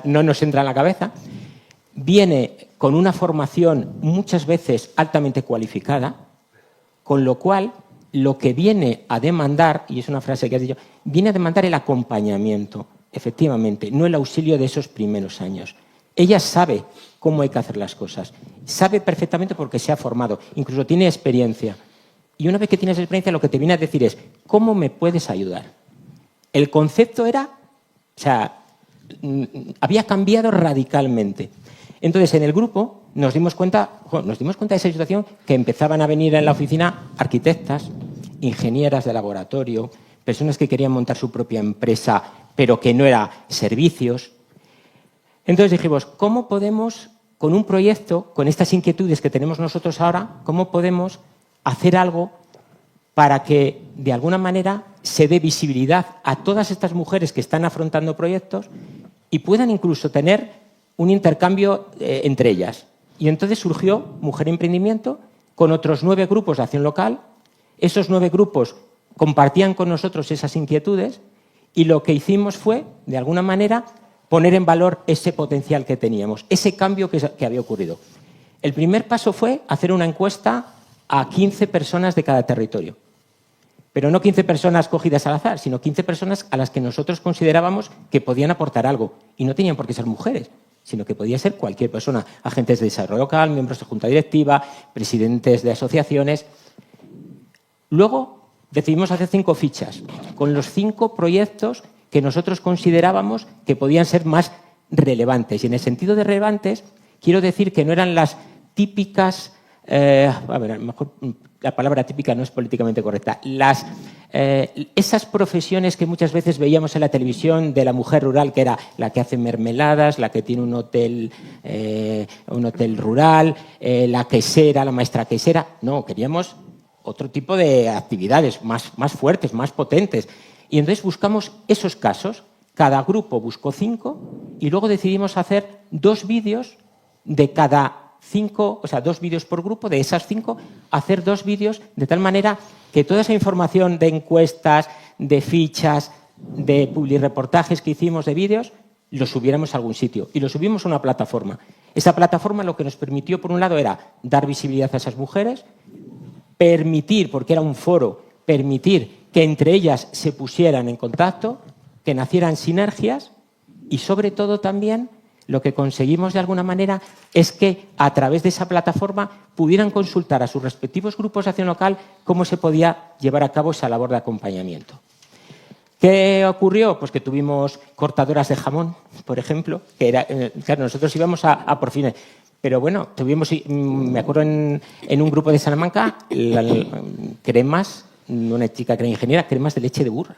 no nos entra en la cabeza, viene con una formación muchas veces altamente cualificada, con lo cual lo que viene a demandar, y es una frase que has dicho, viene a demandar el acompañamiento, efectivamente, no el auxilio de esos primeros años. Ella sabe cómo hay que hacer las cosas, sabe perfectamente porque se ha formado, incluso tiene experiencia. Y una vez que tienes experiencia, lo que te viene a decir es, ¿cómo me puedes ayudar? El concepto había cambiado radicalmente. Entonces, en el grupo nos dimos cuenta de esa situación, que empezaban a venir en la oficina arquitectas, ingenieras de laboratorio, personas que querían montar su propia empresa, pero que no era servicios. Entonces dijimos, ¿cómo podemos con un proyecto, con estas inquietudes que tenemos nosotros ahora, cómo podemos hacer algo para que, de alguna manera, se dé visibilidad a todas estas mujeres que están afrontando proyectos y puedan incluso tener un intercambio entre ellas. Y entonces surgió Mujer Emprendimiento con otros 9 grupos de acción local. Esos 9 grupos compartían con nosotros esas inquietudes y lo que hicimos fue, de alguna manera, poner en valor ese potencial que teníamos, ese cambio que había ocurrido. El primer paso fue hacer una encuesta a 15 personas de cada territorio. Pero no 15 personas cogidas al azar, sino 15 personas a las que nosotros considerábamos que podían aportar algo. Y no tenían por qué ser mujeres, sino que podía ser cualquier persona. Agentes de desarrollo local, miembros de junta directiva, presidentes de asociaciones. Luego decidimos hacer 5 fichas, con los 5 proyectos que nosotros considerábamos que podían ser más relevantes. Y en el sentido de relevantes, quiero decir que no eran las típicas... a lo mejor la palabra típica no es políticamente correcta. Esas profesiones que muchas veces veíamos en la televisión de la mujer rural, que era la que hace mermeladas, la que tiene un hotel rural, la quesera, la maestra quesera. No, queríamos otro tipo de actividades más fuertes, más potentes. Y entonces buscamos esos casos. Cada grupo buscó 5 y luego decidimos hacer 2 vídeos de cada 5, o sea, 2 vídeos por grupo, de esas 5, hacer 2 vídeos de tal manera que toda esa información de encuestas, de fichas, de publireportajes que hicimos de vídeos, los subiéramos a algún sitio. Y los subimos a una plataforma. Esa plataforma lo que nos permitió, por un lado, era dar visibilidad a esas mujeres, permitir, porque era un foro, permitir que entre ellas se pusieran en contacto, que nacieran sinergias y, sobre todo, también lo que conseguimos de alguna manera es que a través de esa plataforma pudieran consultar a sus respectivos grupos de acción local cómo se podía llevar a cabo esa labor de acompañamiento. ¿Qué ocurrió? Pues que tuvimos cortadoras de jamón, por ejemplo, que era, claro, nosotros íbamos a por fines. Pero bueno, tuvimos, me acuerdo en un grupo de Salamanca, cremas, una chica que era ingeniera, cremas de leche de burra.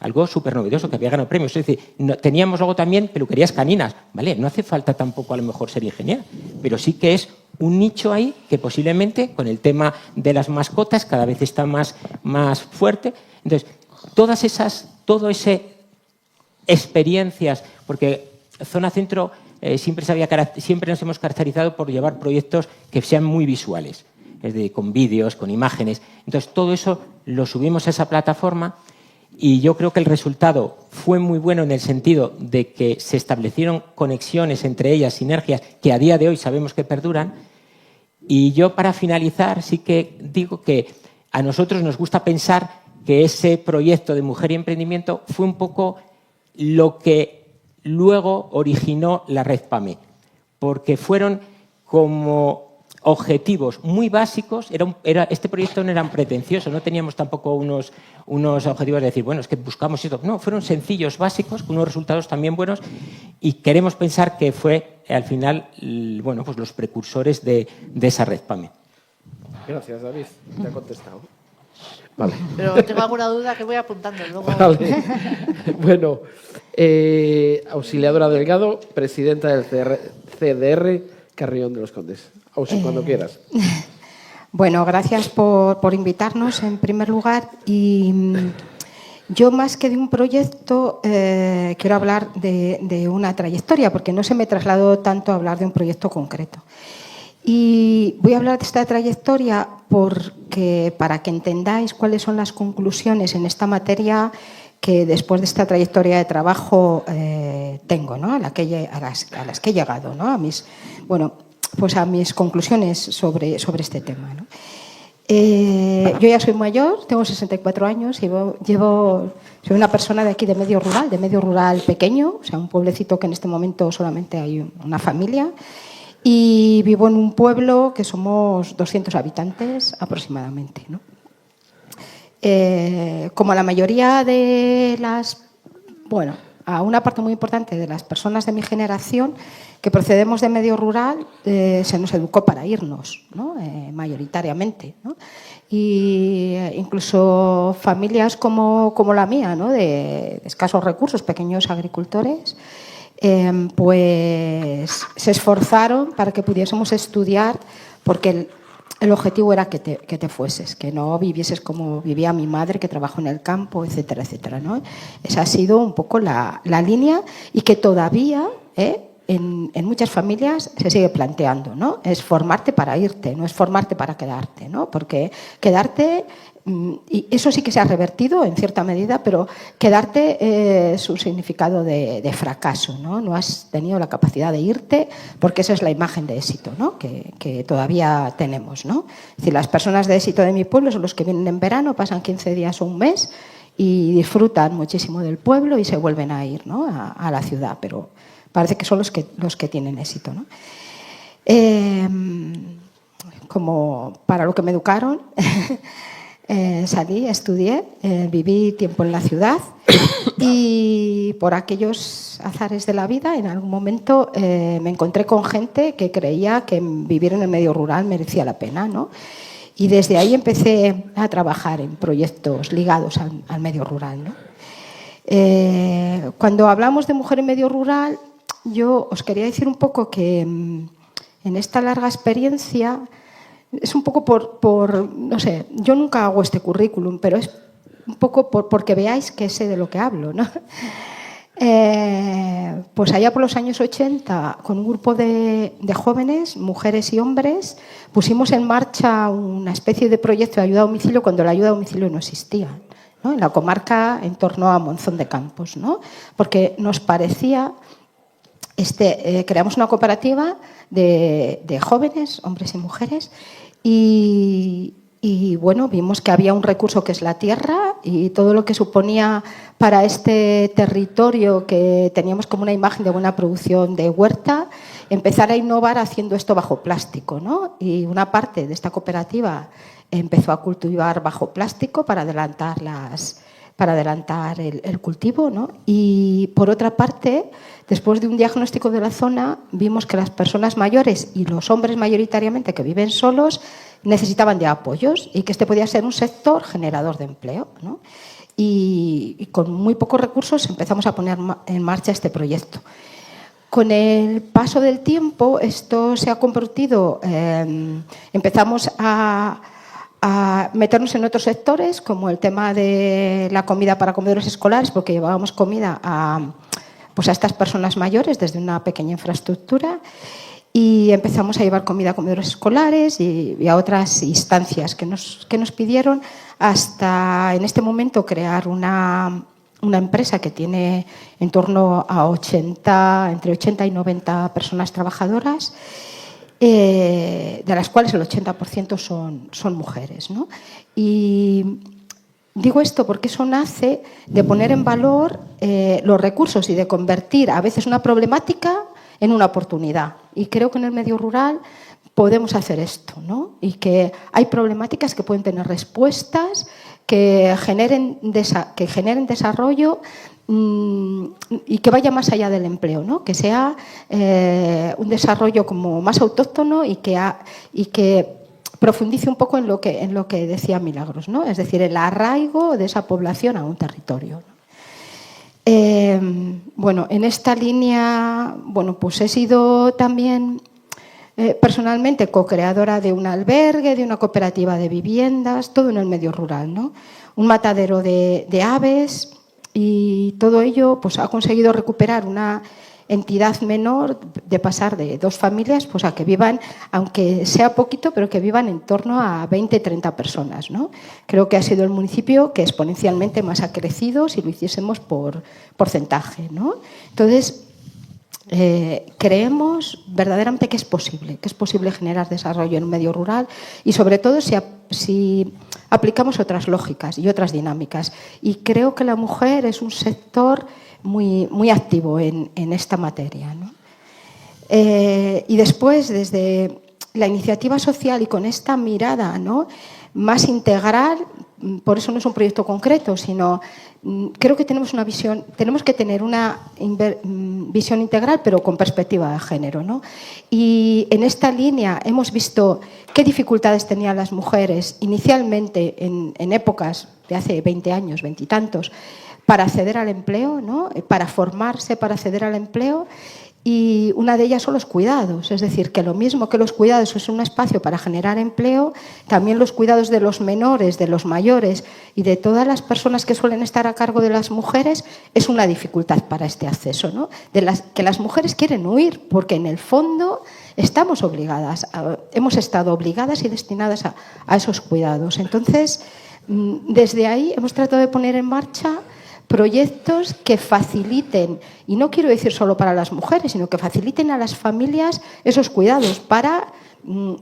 Algo súper novedoso que había ganado premios. Es decir, teníamos luego también peluquerías caninas. ¿Vale? No hace falta tampoco a lo mejor ser ingeniera, pero sí que es un nicho ahí que posiblemente con el tema de las mascotas cada vez está más fuerte. Entonces, todas ese experiencias, porque Zona Centro siempre nos hemos caracterizado por llevar proyectos que sean muy visuales, es decir, con vídeos, con imágenes. Entonces, todo eso lo subimos a esa plataforma. Y yo creo que el resultado fue muy bueno en el sentido de que se establecieron conexiones entre ellas, sinergias, que a día de hoy sabemos que perduran. Y yo, para finalizar, sí que digo que a nosotros nos gusta pensar que ese proyecto de Mujer y Emprendimiento fue un poco lo que luego originó la Red PAME, porque fueron como objetivos muy básicos. Este proyecto no era pretencioso, no teníamos tampoco unos objetivos de decir, bueno, es que buscamos esto. No, fueron sencillos, básicos, con unos resultados también buenos, y queremos pensar que fue, al final, bueno, pues los precursores de esa Red PAME. Gracias, David. Te ha contestado. Vale. Pero tengo alguna duda que voy apuntando luego. Vale. Bueno, Auxiliadora Delgado, presidenta del CDR Carrión de los Condes. Auxi, cuando quieras. Bueno, gracias por invitarnos en primer lugar. Y yo, más que de un proyecto, quiero hablar de una trayectoria, porque no se me trasladó tanto a hablar de un proyecto concreto. Y voy a hablar de esta trayectoria porque, para que entendáis cuáles son las conclusiones en esta materia que después de esta trayectoria de trabajo tengo, ¿no? a las que he llegado, ¿no? a mis conclusiones sobre este tema, ¿no? Yo ya soy mayor, tengo 64 años, soy una persona de aquí de medio rural pequeño, o sea, un pueblecito que en este momento solamente hay una familia, y vivo en un pueblo que somos 200 habitantes aproximadamente, ¿no? Como la mayoría de a una parte muy importante de las personas de mi generación que procedemos de medio rural, se nos educó para irnos, ¿no? Mayoritariamente, ¿no? Y incluso familias como la mía, ¿no? de escasos recursos, pequeños agricultores, pues se esforzaron para que pudiésemos estudiar, porque el objetivo era que te fueses, que no vivieses como vivía mi madre, que trabajó en el campo, etcétera, etcétera, ¿no? Esa ha sido un poco la línea, y que todavía en muchas familias se sigue planteando, ¿no? Es formarte para irte, no es formarte para quedarte, ¿no? Porque quedarte, y eso sí que se ha revertido en cierta medida, pero quedarte es un significado de fracaso, ¿no? No has tenido la capacidad de irte, porque esa es la imagen de éxito, ¿no? que todavía tenemos, ¿no? Es decir, las personas de éxito de mi pueblo son los que vienen en verano, pasan 15 días o un mes y disfrutan muchísimo del pueblo y se vuelven a ir, ¿no? a la ciudad, pero parece que son los que tienen éxito, ¿no? Como para lo que me educaron, salí, estudié, viví tiempo en la ciudad y por aquellos azares de la vida, en algún momento me encontré con gente que creía que vivir en el medio rural merecía la pena, ¿no? Y desde ahí empecé a trabajar en proyectos ligados al medio rural, ¿no? Cuando hablamos de mujer en medio rural, yo os quería decir un poco que en esta larga experiencia es un poco no sé, yo nunca hago este currículum, pero es un poco porque veáis que sé de lo que hablo, ¿no? Pues allá por los años 80, con un grupo de jóvenes, mujeres y hombres, pusimos en marcha una especie de proyecto de ayuda a domicilio cuando la ayuda a domicilio no existía, ¿no? En la comarca en torno a Monzón de Campos, ¿no? Porque nos parecía, creamos una cooperativa de jóvenes, hombres y mujeres, y bueno, vimos que había un recurso que es la tierra y todo lo que suponía para este territorio, que teníamos como una imagen de buena producción de huerta, empezar a innovar haciendo esto bajo plástico, ¿no? Y una parte de esta cooperativa empezó a cultivar bajo plástico para adelantar el cultivo, ¿no? Y por otra parte, después de un diagnóstico de la zona, vimos que las personas mayores y los hombres mayoritariamente que viven solos necesitaban de apoyos y que este podía ser un sector generador de empleo, ¿no? Y con muy pocos recursos empezamos a poner en marcha este proyecto. Con el paso del tiempo, esto se ha convertido, empezamos a meternos en otros sectores, como el tema de la comida para comedores escolares, porque llevábamos comida a estas personas mayores desde una pequeña infraestructura, y empezamos a llevar comida a comedores escolares y a otras instancias que nos pidieron, hasta en este momento crear una empresa que tiene en torno a entre 80 y 90 personas trabajadoras, de las cuales el 80% son mujeres, ¿no? Y digo esto porque eso nace de poner en valor los recursos y de convertir a veces una problemática en una oportunidad. Y creo que en el medio rural podemos hacer esto, ¿no? Y que hay problemáticas que pueden tener respuestas, que generen desarrollo y que vaya más allá del empleo, ¿no? Que sea un desarrollo como más autóctono y que profundice un poco en lo que decía Milagros, ¿no? Es decir, el arraigo de esa población a un territorio, ¿no? Bueno, en esta línea, pues he sido también personalmente co-creadora de un albergue, de una cooperativa de viviendas, todo en el medio rural, ¿no? Un matadero de aves, y todo ello pues ha conseguido recuperar una entidad menor, de pasar de 2 familias pues a que vivan, aunque sea poquito, pero que vivan en torno a 20, 30 personas, ¿no? Creo que ha sido el municipio que exponencialmente más ha crecido si lo hiciésemos por porcentaje, ¿no? Entonces, creemos verdaderamente que es posible generar desarrollo en un medio rural, y sobre todo si aplicamos otras lógicas y otras dinámicas. Y creo que la mujer es un sector muy, muy activo en esta materia, ¿no? Y después, desde la iniciativa social y con esta mirada, ¿no?, más integral, por eso no es un proyecto concreto, sino creo que tenemos que tener una visión integral, pero con perspectiva de género, ¿no? Y en esta línea hemos visto qué dificultades tenían las mujeres inicialmente en épocas de hace 20 años, 20 y tantos, para acceder al empleo, ¿no? Para formarse, para acceder al empleo. Y una de ellas son los cuidados, es decir, que lo mismo que los cuidados es un espacio para generar empleo, también los cuidados de los menores, de los mayores y de todas las personas que suelen estar a cargo de las mujeres es una dificultad para este acceso, ¿no? Que las mujeres quieren huir, porque en el fondo estamos obligadas, hemos estado obligadas y destinadas a esos cuidados. Entonces, desde ahí hemos tratado de poner en marcha proyectos que faciliten, y no quiero decir solo para las mujeres, sino que faciliten a las familias esos cuidados para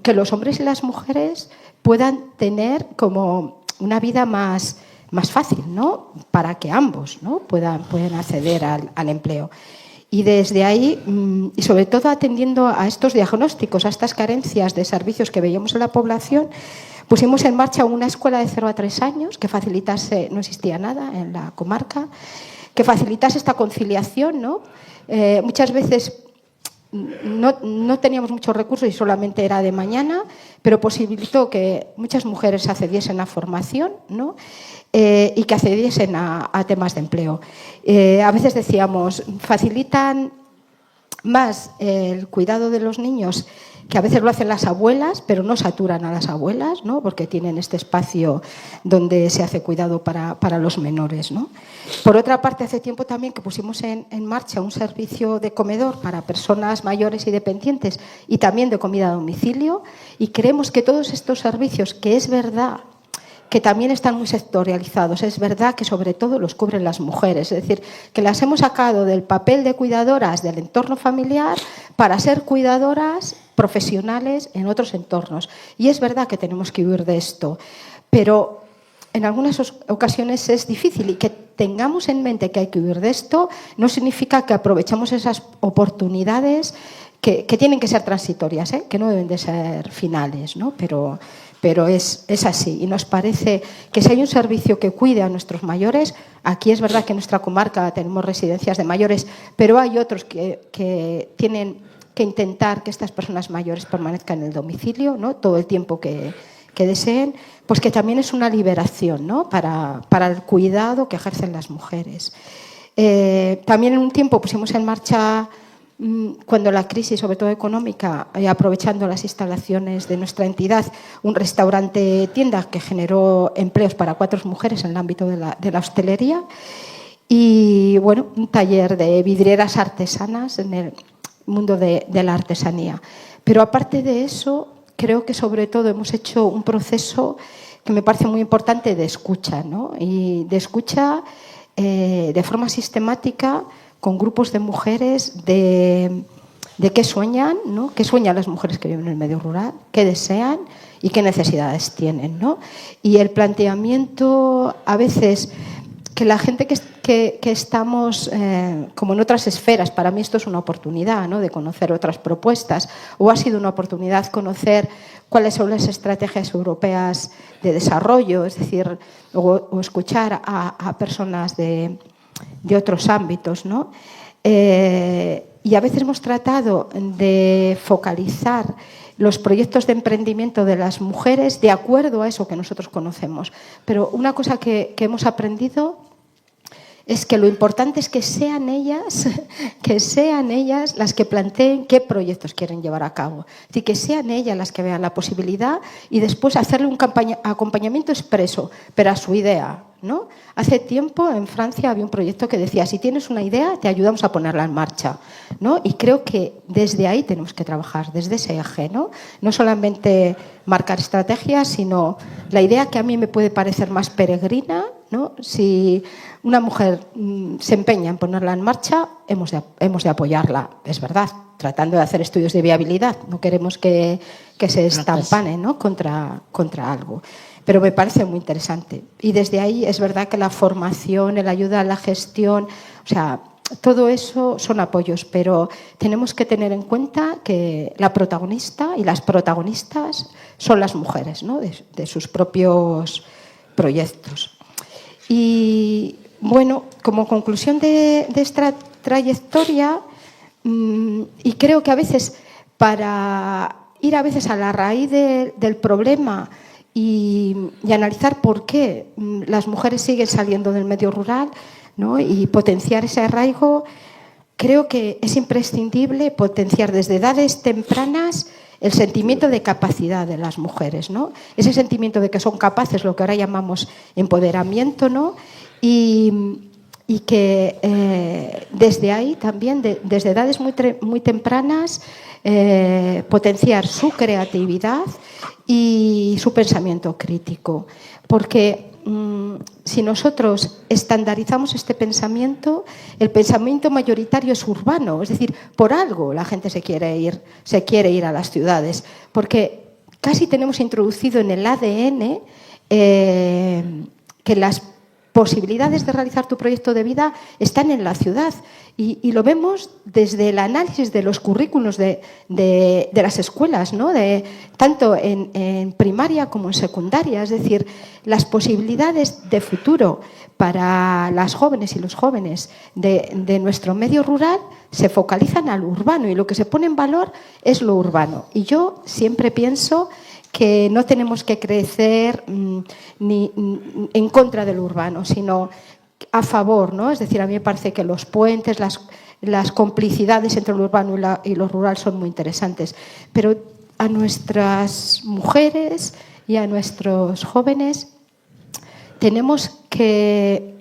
que los hombres y las mujeres puedan tener como una vida más fácil, ¿no? Para que ambos, ¿no? puedan acceder al empleo. Y desde ahí, y sobre todo atendiendo a estos diagnósticos, a estas carencias de servicios que veíamos en la población, pusimos en marcha una escuela de 0 a 3 años que facilitase, no existía nada en la comarca, que facilitase esta conciliación, ¿no? Muchas veces no teníamos muchos recursos y solamente era de mañana, pero posibilitó que muchas mujeres accediesen a formación, ¿no? Y que accediesen a temas de empleo. A veces decíamos, facilitan más el cuidado de los niños, que a veces lo hacen las abuelas, pero no saturan a las abuelas, ¿no? Porque tienen este espacio donde se hace cuidado para los menores, ¿no? Por otra parte, hace tiempo también que pusimos en marcha un servicio de comedor para personas mayores y dependientes y también de comida a domicilio, y creemos que todos estos servicios, que es verdad que también están muy sectorializados, es verdad que sobre todo los cubren las mujeres, es decir, que las hemos sacado del papel de cuidadoras del entorno familiar para ser cuidadoras profesionales en otros entornos. Y es verdad que tenemos que huir de esto, pero en algunas ocasiones es difícil, y que tengamos en mente que hay que huir de esto no significa que aprovechemos esas oportunidades que tienen que ser transitorias, que no deben de ser finales, ¿no? Pero es así, y nos parece que si hay un servicio que cuide a nuestros mayores, aquí es verdad que en nuestra comarca tenemos residencias de mayores, pero hay otros que tienen que intentar que estas personas mayores permanezcan en el domicilio, ¿no? Todo el tiempo que deseen, pues que también es una liberación, ¿no? para el cuidado que ejercen las mujeres. También en un tiempo pusimos en marcha, cuando la crisis, sobre todo económica, aprovechando las instalaciones de nuestra entidad, un restaurante tienda que generó empleos para 4 mujeres en el ámbito de la hostelería, y bueno, un taller de vidrieras artesanas en el mundo de la artesanía. Pero aparte de eso, creo que sobre todo hemos hecho un proceso que me parece muy importante de escucha, ¿no? Y de escucha de forma sistemática con grupos de mujeres de qué sueñan, ¿no? Qué sueñan las mujeres que viven en el medio rural, qué desean y qué necesidades tienen, ¿no? Y el planteamiento, a veces, que la gente que estamos como en otras esferas, para mí esto es una oportunidad, ¿no? De conocer otras propuestas, o ha sido una oportunidad conocer cuáles son las estrategias europeas de desarrollo, es decir, o escuchar a personas de otros ámbitos, ¿no? Y a veces hemos tratado de focalizar los proyectos de emprendimiento de las mujeres de acuerdo a eso que nosotros conocemos. Pero una cosa que hemos aprendido es que lo importante es que sean ellas las que planteen qué proyectos quieren llevar a cabo. Es decir, que sean ellas las que vean la posibilidad y después hacerle un acompañamiento expreso, pero a su idea, ¿no? Hace tiempo en Francia había un proyecto que decía, si tienes una idea, te ayudamos a ponerla en marcha, ¿no? Y creo que desde ahí tenemos que trabajar, desde ese eje, ¿no? No solamente marcar estrategias, sino la idea que a mí me puede parecer más peregrina, ¿no? Si una mujer se empeña en ponerla en marcha, hemos de apoyarla, es verdad, tratando de hacer estudios de viabilidad. No queremos que se estampane, ¿no? contra algo. Pero me parece muy interesante. Y desde ahí es verdad que la formación, el ayuda a la gestión, o sea, todo eso son apoyos, pero tenemos que tener en cuenta que la protagonista y las protagonistas son las mujeres, ¿no? de sus propios proyectos. Y bueno, como conclusión de esta trayectoria, y creo que a veces para ir a veces a la raíz del problema y analizar por qué las mujeres siguen saliendo del medio rural, ¿no? Y potenciar ese arraigo, creo que es imprescindible potenciar desde edades tempranas el sentimiento de capacidad de las mujeres, ¿no? Ese sentimiento de que son capaces, lo que ahora llamamos empoderamiento, ¿no? Y que desde ahí también, desde edades muy tempranas, potenciar su creatividad y su pensamiento crítico. Porque si nosotros estandarizamos este pensamiento, el pensamiento mayoritario es urbano, es decir, por algo la gente se quiere ir a las ciudades, porque casi tenemos introducido en el ADN que las posibilidades de realizar tu proyecto de vida están en la ciudad y lo vemos desde el análisis de los currículos de las escuelas, ¿no? Tanto en primaria como en secundaria. Es decir, las posibilidades de futuro para las jóvenes y los jóvenes de nuestro medio rural se focalizan al urbano y lo que se pone en valor es lo urbano. Y yo siempre pienso que no tenemos que crecer ni en contra del urbano, sino a favor, ¿no? Es decir, a mí me parece que los puentes, las complicidades entre lo urbano y lo rural son muy interesantes. Pero a nuestras mujeres y a nuestros jóvenes tenemos que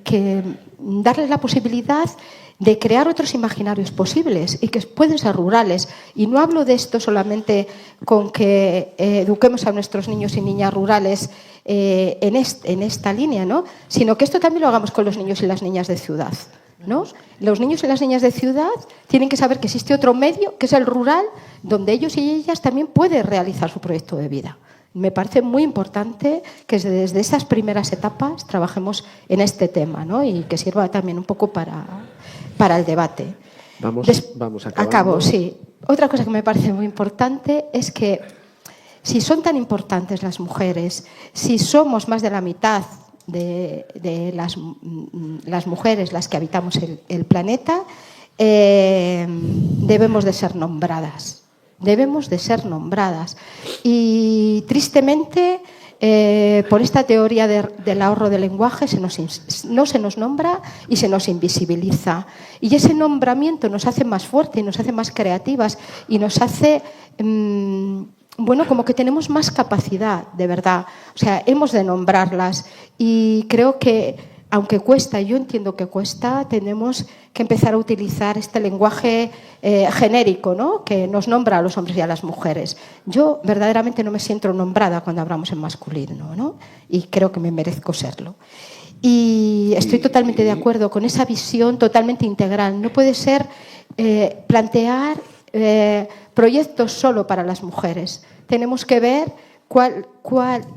darles la posibilidad de crear otros imaginarios posibles y que pueden ser rurales. Y no hablo de esto solamente con que eduquemos a nuestros niños y niñas rurales en esta línea, ¿no? Sino que esto también lo hagamos con los niños y las niñas de ciudad, ¿no? Los niños y las niñas de ciudad tienen que saber que existe otro medio, que es el rural, donde ellos y ellas también pueden realizar su proyecto de vida. Me parece muy importante que desde esas primeras etapas trabajemos en este tema, ¿no? Y que sirva también un poco para el debate. Vamos acabando. Acabo, sí. Otra cosa que me parece muy importante es que si son tan importantes las mujeres, si somos más de la mitad de las mujeres las que habitamos el planeta, debemos de ser nombradas. Debemos de ser nombradas. Y tristemente, por esta teoría del ahorro del lenguaje, no se nos nombra y se nos invisibiliza. Y ese nombramiento nos hace más fuertes, nos hace más creativas y nos hace, como que tenemos más capacidad, de verdad. O sea, hemos de nombrarlas. Y creo que, aunque cuesta, yo entiendo que cuesta, tenemos que empezar a utilizar este lenguaje genérico, ¿no? Que nos nombra a los hombres y a las mujeres. Yo verdaderamente no me siento nombrada cuando hablamos en masculino, ¿no? Y creo que me merezco serlo. Y estoy totalmente de acuerdo con esa visión totalmente integral. No puede ser plantear proyectos solo para las mujeres. Tenemos que ver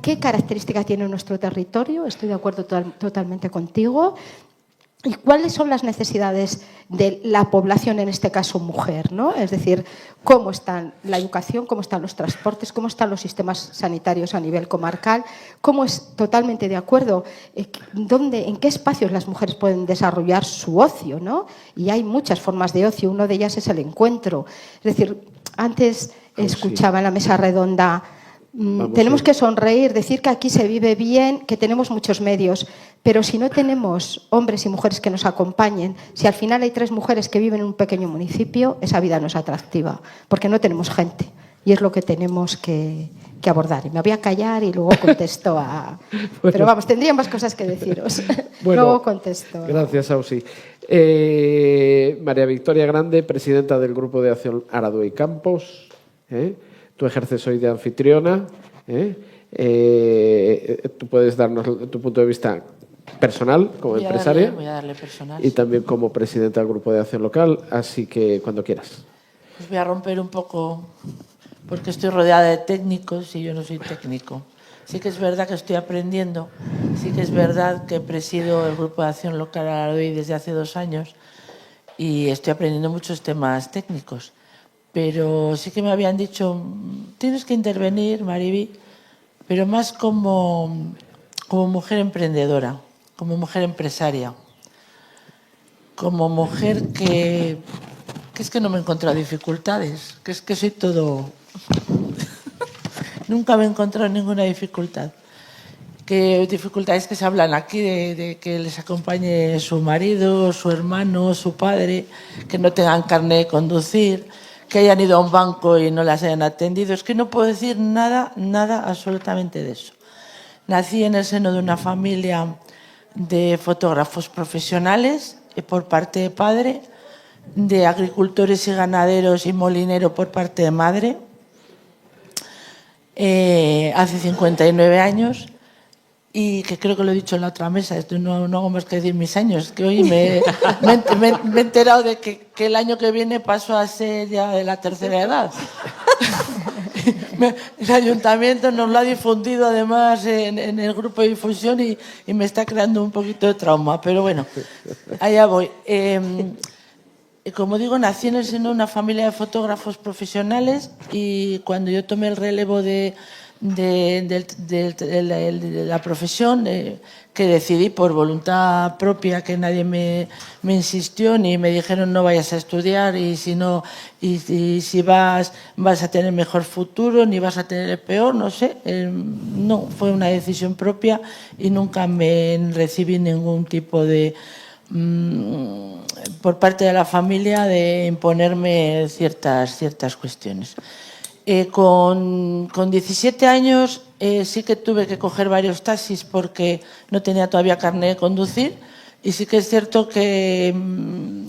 qué características tiene nuestro territorio, estoy de acuerdo totalmente contigo, y cuáles son las necesidades de la población, en este caso mujer, ¿no? Es decir, cómo está la educación, cómo están los transportes, cómo están los sistemas sanitarios a nivel comarcal, cómo es totalmente de acuerdo, en qué espacios las mujeres pueden desarrollar su ocio, ¿no? Y hay muchas formas de ocio, una de ellas es el encuentro. Es decir, antes escuchaba en la mesa redonda, tenemos que sonreír, decir que aquí se vive bien, que tenemos muchos medios, pero si no tenemos hombres y mujeres que nos acompañen, si al final hay 3 mujeres que viven en un pequeño municipio, esa vida no es atractiva, porque no tenemos gente y es lo que tenemos que abordar. Y me voy a callar y luego contesto a... Bueno. Pero vamos, tendría más cosas que deciros. Bueno, luego contesto. Gracias, Ausi. María Victoria Grande, presidenta del Grupo de Acción Aradue y Campos. Tú ejerces hoy de anfitriona. Tú puedes darnos tu punto de vista personal como empresaria. Voy a darle personal. Y también como presidenta del Grupo de Acción Local, así que cuando quieras. Pues voy a romper un poco, porque estoy rodeada de técnicos y yo no soy técnico. Sí que es verdad que estoy aprendiendo, sí que es verdad que presido el Grupo de Acción Local Aradue desde hace 2 años y estoy aprendiendo muchos temas técnicos. Pero sí que me habían dicho, tienes que intervenir, Mariby, pero más como mujer emprendedora, como mujer empresaria, como mujer que es que no me he encontrado dificultades, que es que soy todo... Nunca me he encontrado ninguna dificultad. que dificultades que se hablan aquí de que les acompañe su marido, su hermano, su padre, que no tengan carnet de conducir, que hayan ido a un banco y no las hayan atendido. Es que no puedo decir nada, absolutamente de eso. Nací en el seno de una familia de fotógrafos profesionales por parte de padre, de agricultores y ganaderos y molinero por parte de madre, hace 59 años. Y que creo que lo he dicho en la otra mesa, esto no hago más que decir mis años, que hoy me he enterado de que el año que viene paso a ser ya de la tercera edad. El ayuntamiento nos lo ha difundido además en el grupo de difusión y me está creando un poquito de trauma, pero bueno, allá voy. Como digo, nací en el seno de una familia de fotógrafos profesionales y cuando yo tomé el relevo de la profesión, que decidí por voluntad propia, que nadie me insistió ni me dijeron no vayas a estudiar y si no y si vas a tener mejor futuro ni vas a tener el peor, no sé, no, fue una decisión propia y nunca me recibí ningún tipo de por parte de la familia de imponerme ciertas cuestiones. Con 17 años sí que tuve que coger varios taxis porque no tenía todavía carnet de conducir y sí que es cierto que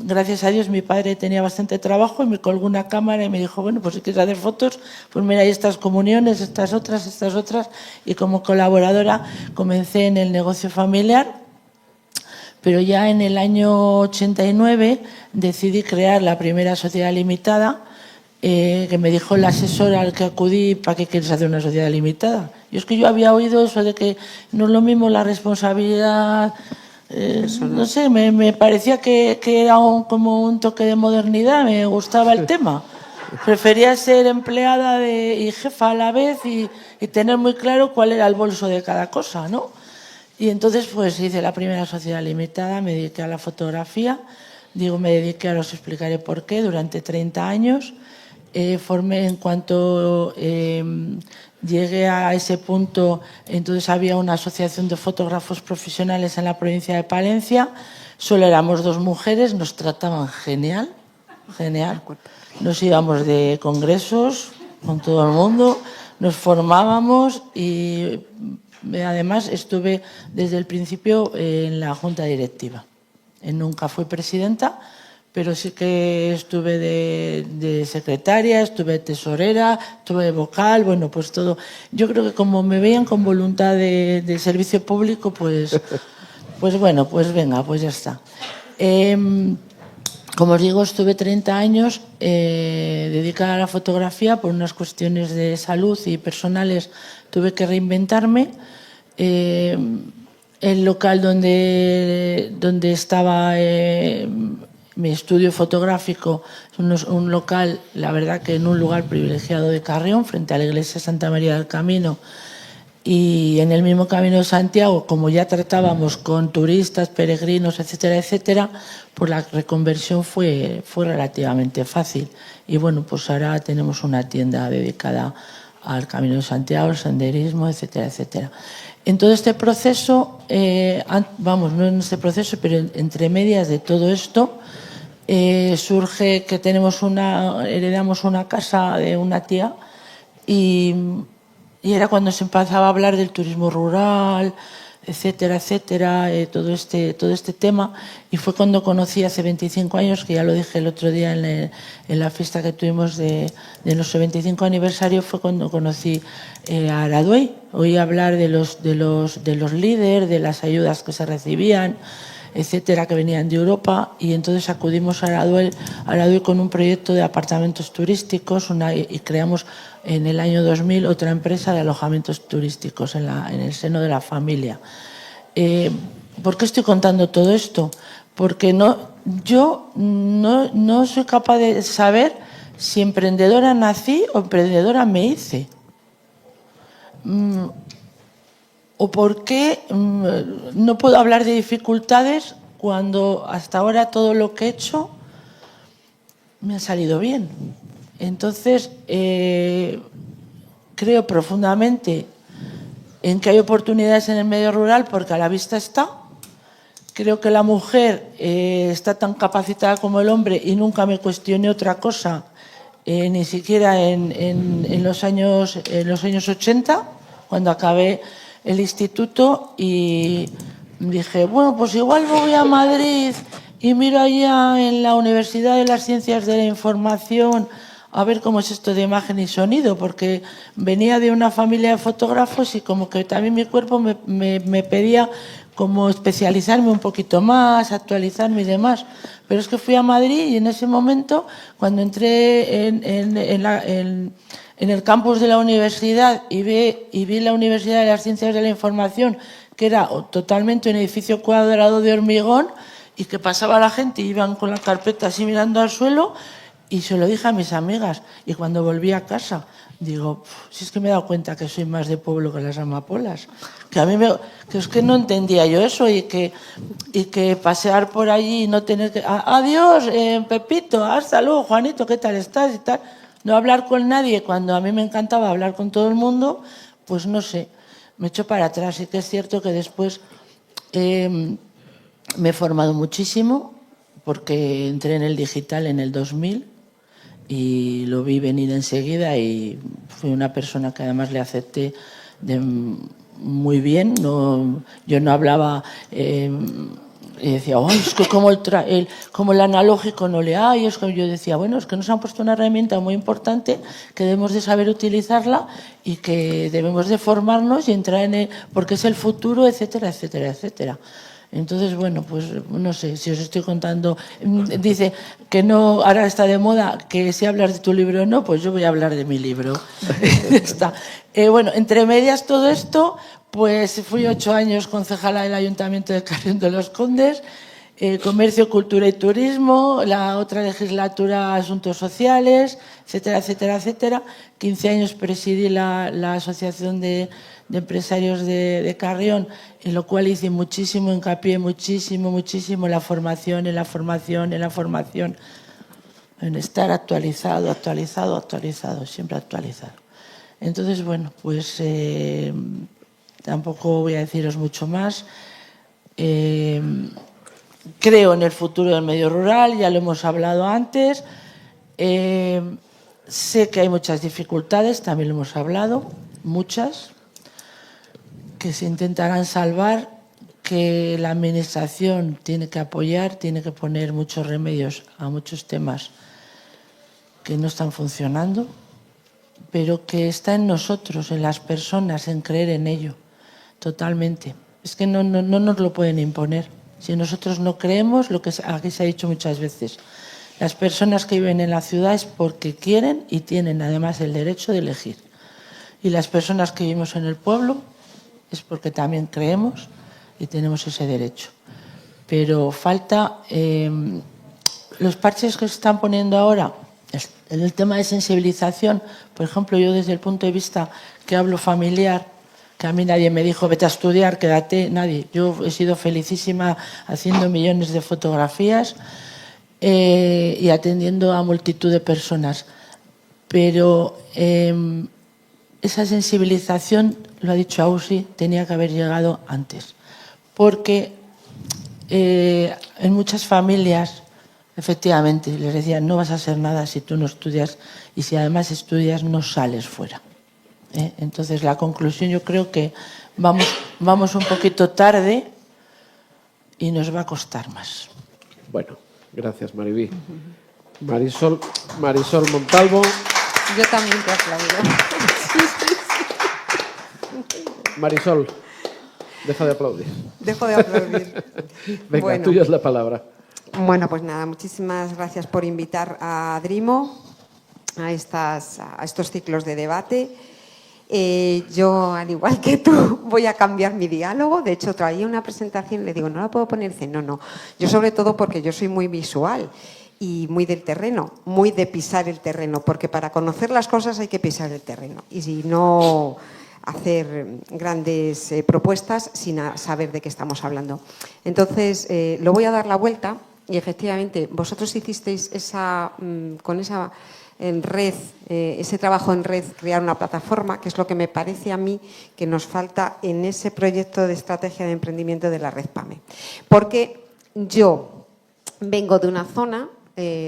gracias a Dios mi padre tenía bastante trabajo y me colgó una cámara y me dijo, bueno, pues si quieres hacer fotos, pues mira, hay estas comuniones, estas otras y como colaboradora comencé en el negocio familiar. Pero ya en el año 89 decidí crear la primera sociedad limitada, que me dijo el asesor al que acudí, ¿para qué quieres hacer una sociedad limitada? Y es que yo había oído eso de que no es lo mismo la responsabilidad, no sé, me parecía que era como un toque de modernidad, me gustaba el tema. Prefería ser empleada y jefa a la vez y tener muy claro cuál era el bolso de cada cosa, ¿no? Y entonces pues hice la primera sociedad limitada, me dediqué a la fotografía, me dediqué, ahora os explicaré por qué, durante 30 años. Formé en cuanto llegué a ese punto, entonces había una asociación de fotógrafos profesionales en la provincia de Palencia, solo éramos 2 mujeres, nos trataban genial, nos íbamos de congresos con todo el mundo, nos formábamos y además estuve desde el principio en la junta directiva. Nunca fui presidenta, pero sí que estuve de secretaria, estuve de tesorera, estuve de vocal, bueno, pues todo. Yo creo que como me veían con voluntad de servicio público, pues bueno, pues venga, pues ya está. Como os digo, estuve 30 años dedicada a la fotografía por unas cuestiones de salud y personales. Tuve que reinventarme. El local donde estaba mi estudio fotográfico es un local, la verdad que en un lugar privilegiado de Carrión, frente a la iglesia Santa María del Camino. Y en el mismo Camino de Santiago, como ya tratábamos con turistas, peregrinos, etcétera, etcétera, pues la reconversión fue relativamente fácil. Y bueno, pues ahora tenemos una tienda dedicada al Camino de Santiago, al senderismo, etcétera, etcétera. En todo este proceso, no en este proceso, pero entre medias de todo esto, surge que heredamos una casa de una tía y era cuando se empezaba a hablar del turismo rural, etcétera, etcétera, todo este tema. Y fue cuando conocí hace 25 años, que ya lo dije el otro día en la fiesta que tuvimos de nuestro 25 aniversario, fue cuando conocí a Araduey. Oí hablar de los líderes, de las ayudas que se recibían, etcétera, que venían de Europa, y entonces acudimos a Araduey con un proyecto de apartamentos turísticos y creamos en el año 2000 otra empresa de alojamientos turísticos en el seno de la familia. ¿Por qué estoy contando todo esto? Porque yo no soy capaz de saber si emprendedora nací o emprendedora me hice. ¿O por qué no puedo hablar de dificultades cuando hasta ahora todo lo que he hecho me ha salido bien? Entonces, creo profundamente en que hay oportunidades en el medio rural porque a la vista está. Creo que la mujer está tan capacitada como el hombre y nunca me cuestioné otra cosa, ni siquiera en los años 80, cuando acabé el instituto, y dije, bueno, pues igual me voy a Madrid y miro allá en la Universidad de las Ciencias de la Información a ver cómo es esto de imagen y sonido, porque venía de una familia de fotógrafos y como que también mi cuerpo me pedía como especializarme un poquito más, actualizarme y demás. Pero es que fui a Madrid y en ese momento, cuando entré en el campus de la universidad y vi la Universidad de las Ciencias de la Información, que era totalmente un edificio cuadrado de hormigón y que pasaba la gente y iban con la carpeta así mirando al suelo, y se lo dije a mis amigas. Y cuando volví a casa, digo, si es que me he dado cuenta que soy más de pueblo que las amapolas. Que a mí que es que no entendía yo eso, y que pasear por allí y no tener que... Adiós, Pepito, hasta luego, Juanito, ¿qué tal estás? Y tal. No hablar con nadie cuando a mí me encantaba hablar con todo el mundo, pues no sé, me echo para atrás. Y que es cierto que después me he formado muchísimo, porque entré en el digital en el 2000 y lo vi venir enseguida, y fui una persona que además le acepté muy bien. Yo no hablaba y decía, oh, es que como el analógico no le hay. Es que yo decía, bueno, es que nos han puesto una herramienta muy importante que debemos de saber utilizarla y que debemos de formarnos y entrar en él, porque es el futuro, etcétera, etcétera, etcétera. Entonces, bueno, pues no sé si os estoy contando. Dice que no, ahora está de moda que si hablas de tu libro o no, pues yo voy a hablar de mi libro. Está. Bueno, entre medias todo esto, pues fui 8 años concejala del Ayuntamiento de Carrión de los Condes, Comercio, Cultura y Turismo, la otra legislatura Asuntos Sociales, etcétera, etcétera, etcétera. 15 años presidí la Asociación de Empresarios de Carrión, en lo cual hice muchísimo hincapié, muchísimo en la formación, en estar actualizado, siempre actualizado. Entonces, bueno, pues tampoco voy a deciros mucho más. Creo en el futuro del medio rural, ya lo hemos hablado antes. Sé que hay muchas dificultades, también lo hemos hablado, muchas, que se intentarán salvar, que la administración tiene que apoyar, tiene que poner muchos remedios a muchos temas que no están funcionando, pero que está en nosotros, en las personas, en creer en ello, totalmente. Es que no nos lo pueden imponer. Si nosotros no creemos, lo que aquí se ha dicho muchas veces, las personas que viven en la ciudad es porque quieren y tienen además el derecho de elegir. Y las personas que vivimos en el pueblo es porque también creemos y tenemos ese derecho. Pero falta los parches que se están poniendo ahora, en el tema de sensibilización. Por ejemplo, yo desde el punto de vista que hablo familiar, que a mí nadie me dijo vete a estudiar, quédate, nadie. Yo he sido felicísima haciendo millones de fotografías y atendiendo a multitud de personas. Pero esa sensibilización, lo ha dicho Ausi, tenía que haber llegado antes. Porque en muchas familias, efectivamente, les decían no vas a hacer nada si tú no estudias, y si además estudias no sales fuera. Entonces la conclusión, yo creo que vamos un poquito tarde y nos va a costar más. Bueno, gracias, Mariví. Marisol Montalvo. Yo también te aplaudo. Marisol, deja de aplaudir. Dejo de aplaudir. Venga, Bueno. tuya es la palabra. Bueno, pues nada, muchísimas gracias por invitar a Drimo a estos ciclos de debate. Yo, al igual que tú, voy a cambiar mi diálogo. De hecho, traía una presentación y le digo, ¿no la puedo poner? Dice, no. Yo sobre todo porque yo soy muy visual y muy del terreno, muy de pisar el terreno, porque para conocer las cosas hay que pisar el terreno. Y si no hacer grandes propuestas sin saber de qué estamos hablando. Entonces, lo voy a dar la vuelta y efectivamente vosotros hicisteis con esa en red, ese trabajo en red, crear una plataforma, que es lo que me parece a mí que nos falta en ese proyecto de estrategia de emprendimiento de la red PAME. Porque yo vengo de una zona,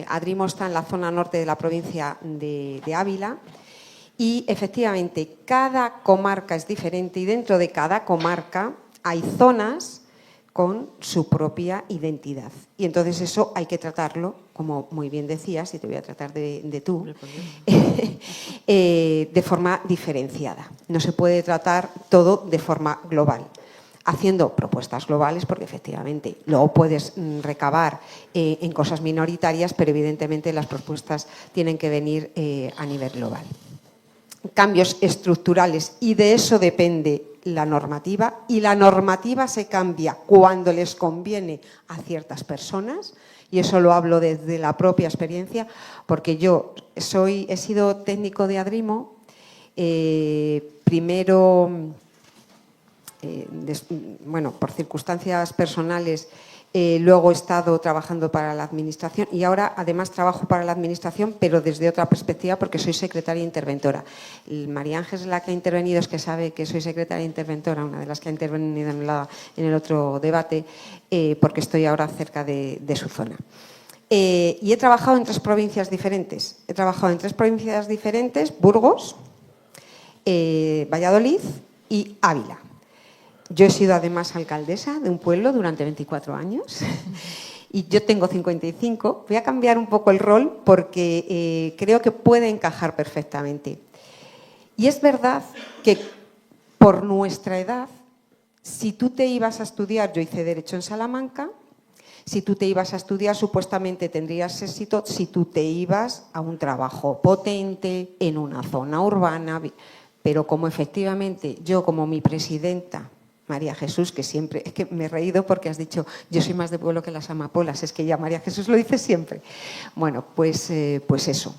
Adrimo está en la zona norte de la provincia de Ávila, y efectivamente cada comarca es diferente y dentro de cada comarca hay zonas con su propia identidad. Y entonces eso hay que tratarlo, como muy bien decías, y te voy a tratar de tú, de forma diferenciada. No se puede tratar todo de forma global, haciendo propuestas globales, porque efectivamente luego puedes recabar en cosas minoritarias, pero evidentemente las propuestas tienen que venir a nivel global. Cambios estructurales, y de eso depende la normativa, y la normativa se cambia cuando les conviene a ciertas personas, y eso lo hablo desde la propia experiencia, porque yo he sido técnico de Adrimo, primero, bueno, por circunstancias personales. Luego he estado trabajando para la Administración y ahora además trabajo para la Administración, pero desde otra perspectiva, porque soy secretaria interventora. María Ángel es la que ha intervenido, es que sabe que soy secretaria interventora, una de las que ha intervenido en el otro debate, porque estoy ahora cerca de su zona. Y he trabajado en 3 provincias diferentes. He trabajado en 3 provincias diferentes: Burgos, Valladolid y Ávila. Yo he sido además alcaldesa de un pueblo durante 24 años y yo tengo 55. Voy a cambiar un poco el rol porque creo que puede encajar perfectamente. Y es verdad que por nuestra edad, si tú te ibas a estudiar, yo hice Derecho en Salamanca, si tú te ibas a estudiar supuestamente tendrías éxito si tú te ibas a un trabajo potente en una zona urbana, pero como efectivamente yo, como mi presidenta María Jesús, que siempre, es que me he reído porque has dicho, yo soy más de pueblo que las amapolas, es que ya María Jesús lo dice siempre. Bueno, pues eso.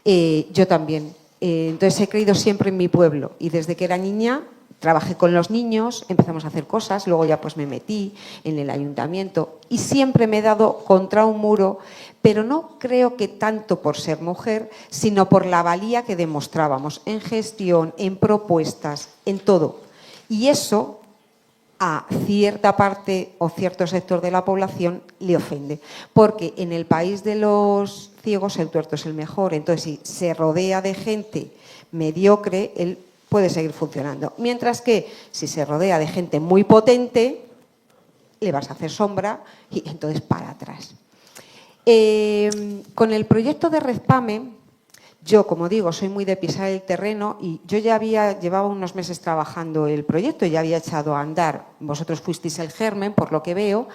Yo también. Entonces he creído siempre en mi pueblo y desde que era niña trabajé con los niños, empezamos a hacer cosas, luego ya pues me metí en el ayuntamiento y siempre me he dado contra un muro, pero no creo que tanto por ser mujer, sino por la valía que demostrábamos en gestión, en propuestas, en todo. Y eso a cierta parte o cierto sector de la población le ofende, porque en el país de los ciegos el tuerto es el mejor. Entonces, si se rodea de gente mediocre, él puede seguir funcionando. Mientras que si se rodea de gente muy potente, le vas a hacer sombra y entonces para atrás. Con el proyecto de Red PAME, yo, como digo, soy muy de pisar el terreno y yo ya llevaba unos meses trabajando el proyecto, ya había echado a andar. Vosotros fuisteis el germen, por lo que veo,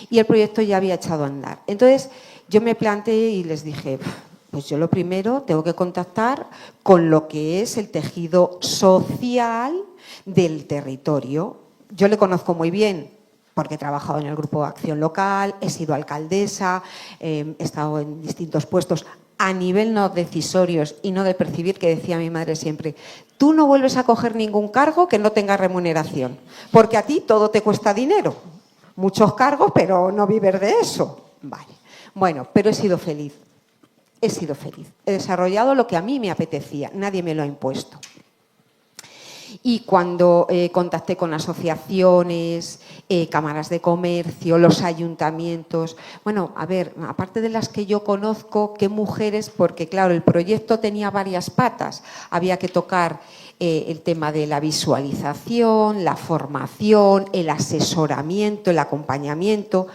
y el proyecto ya había echado a andar. Entonces, yo me planteé y les dije, pues yo lo primero tengo que contactar con lo que es el tejido social del territorio. Yo le conozco muy bien, porque he trabajado en el Grupo de Acción Local, he sido alcaldesa, he estado en distintos puestos a nivel no decisorios y no de percibir, que decía mi madre siempre, tú no vuelves a coger ningún cargo que no tenga remuneración, porque a ti todo te cuesta dinero. Muchos cargos, pero no vives de eso. Vale. Bueno, pero he sido feliz. He sido feliz. He desarrollado lo que a mí me apetecía. Nadie me lo ha impuesto. Y cuando contacté con asociaciones, cámaras de comercio, los ayuntamientos, bueno, a ver, aparte de las que yo conozco, ¿qué mujeres? Porque claro, el proyecto tenía varias patas. Había que tocar el tema de la visualización, la formación, el asesoramiento, el acompañamiento.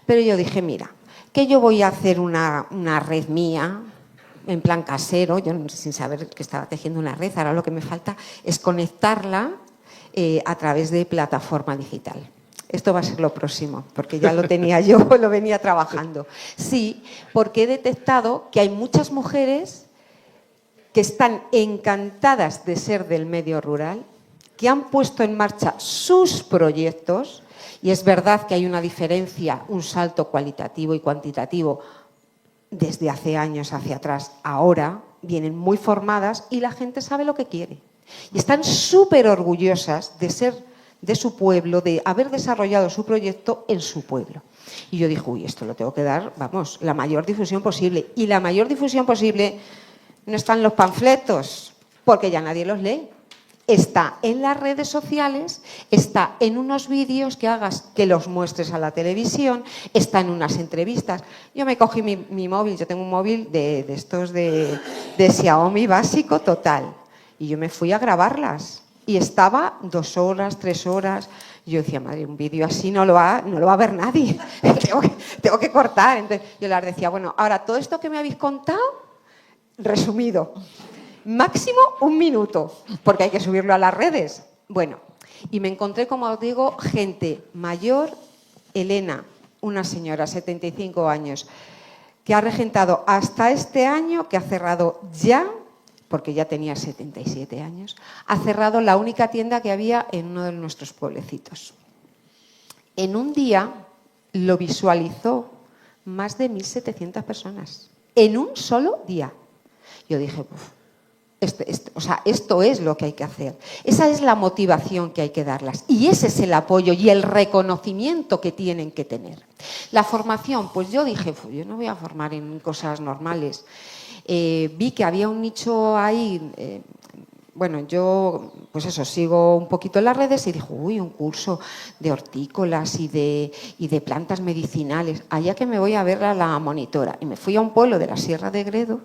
Pero yo dije, mira, que yo voy a hacer una red mía, en plan casero, yo sin saber que estaba tejiendo una red, ahora lo que me falta es conectarla a través de plataforma digital. Esto va a ser lo próximo, porque ya lo tenía yo, lo venía trabajando. Sí, porque he detectado que hay muchas mujeres que están encantadas de ser del medio rural, que han puesto en marcha sus proyectos, y es verdad que hay una diferencia, un salto cualitativo y cuantitativo desde hace años hacia atrás. Ahora vienen muy formadas y la gente sabe lo que quiere. Y están súper orgullosas de ser de su pueblo, de haber desarrollado su proyecto en su pueblo. Y yo dije, uy, esto lo tengo que dar, vamos, la mayor difusión posible. Y la mayor difusión posible no está en los panfletos, porque ya nadie los lee. Está en las redes sociales, está en unos vídeos que hagas, que los muestres a la televisión, está en unas entrevistas. Yo me cogí mi móvil, yo tengo un móvil de estos de Xiaomi básico total, y yo me fui a grabarlas. Y estaba 2 horas, 3 horas. Yo decía, madre, un vídeo así no lo va a ver nadie. tengo que cortar. Entonces yo les decía, bueno, ahora todo esto que me habéis contado, resumido. Máximo 1 minuto, porque hay que subirlo a las redes. Bueno, y me encontré, como os digo, gente mayor. Elena, una señora, 75 años, que ha regentado hasta este año, que ha cerrado ya, porque ya tenía 77 años, ha cerrado la única tienda que había en uno de nuestros pueblecitos. En un día lo visualizó más de 1.700 personas. En un solo día. Yo dije, esto es lo que hay que hacer. Esa es la motivación que hay que darlas. Y ese es el apoyo y el reconocimiento que tienen que tener. La formación, pues yo dije, yo no voy a formar en cosas normales. Vi que había un nicho ahí. Bueno, yo, pues eso, sigo un poquito en las redes y dije, uy, un curso de hortícolas y de plantas medicinales. Allá que me voy a ver a la monitora. Y me fui a un pueblo de la Sierra de Gredos,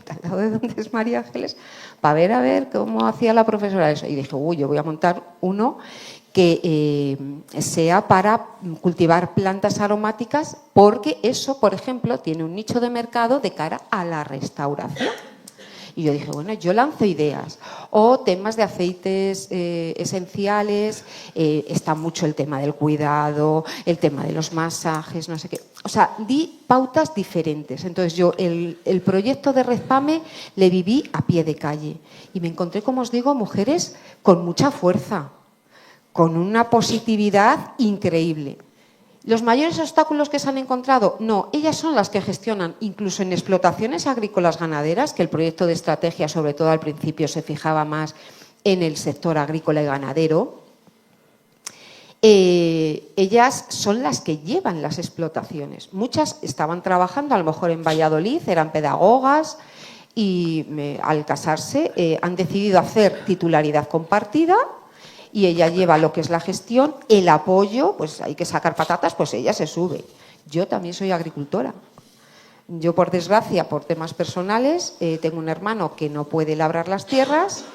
al lado de donde es María Ángeles, para ver cómo hacía la profesora eso. Y dije, uy, yo voy a montar uno que sea para cultivar plantas aromáticas, porque eso, por ejemplo, tiene un nicho de mercado de cara a la restauración. Y yo dije, bueno, yo lanzo ideas. O temas de aceites esenciales, está mucho el tema del cuidado, el tema de los masajes, no sé qué. O sea, di pautas diferentes. Entonces yo el proyecto de Rezpame le viví a pie de calle. Y me encontré, como os digo, mujeres con mucha fuerza, con una positividad increíble. ¿Los mayores obstáculos que se han encontrado? No, ellas son las que gestionan, incluso en explotaciones agrícolas ganaderas, que el proyecto de estrategia, sobre todo al principio, se fijaba más en el sector agrícola y ganadero. Ellas son las que llevan las explotaciones. Muchas estaban trabajando, a lo mejor en Valladolid, eran pedagogas y al casarse han decidido hacer titularidad compartida. Y ella lleva lo que es la gestión, el apoyo, pues hay que sacar patatas, pues ella se sube. Yo también soy agricultora. Yo, por desgracia, por temas personales, tengo un hermano que no puede labrar las tierras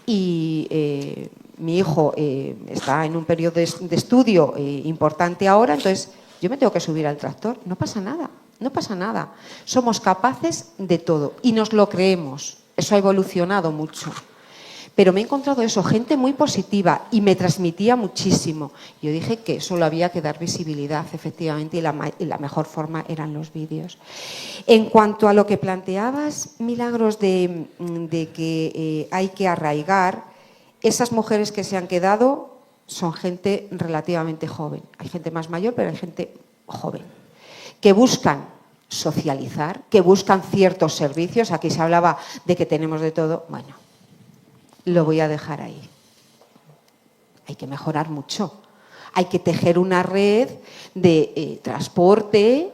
y mi hijo está en un periodo de estudio importante ahora, entonces yo me tengo que subir al tractor. No pasa nada, no pasa nada. Somos capaces de todo y nos lo creemos. Eso ha evolucionado mucho. Pero me he encontrado eso, gente muy positiva y me transmitía muchísimo. Yo dije que solo había que dar visibilidad, efectivamente, y la mejor forma eran los vídeos. En cuanto a lo que planteabas, Milagros, de que hay que arraigar, esas mujeres que se han quedado son gente relativamente joven. Hay gente más mayor, pero hay gente joven, que buscan socializar, que buscan ciertos servicios. Aquí se hablaba de que tenemos de todo. Bueno, lo voy a dejar ahí. Hay que mejorar mucho. Hay que tejer una red de transporte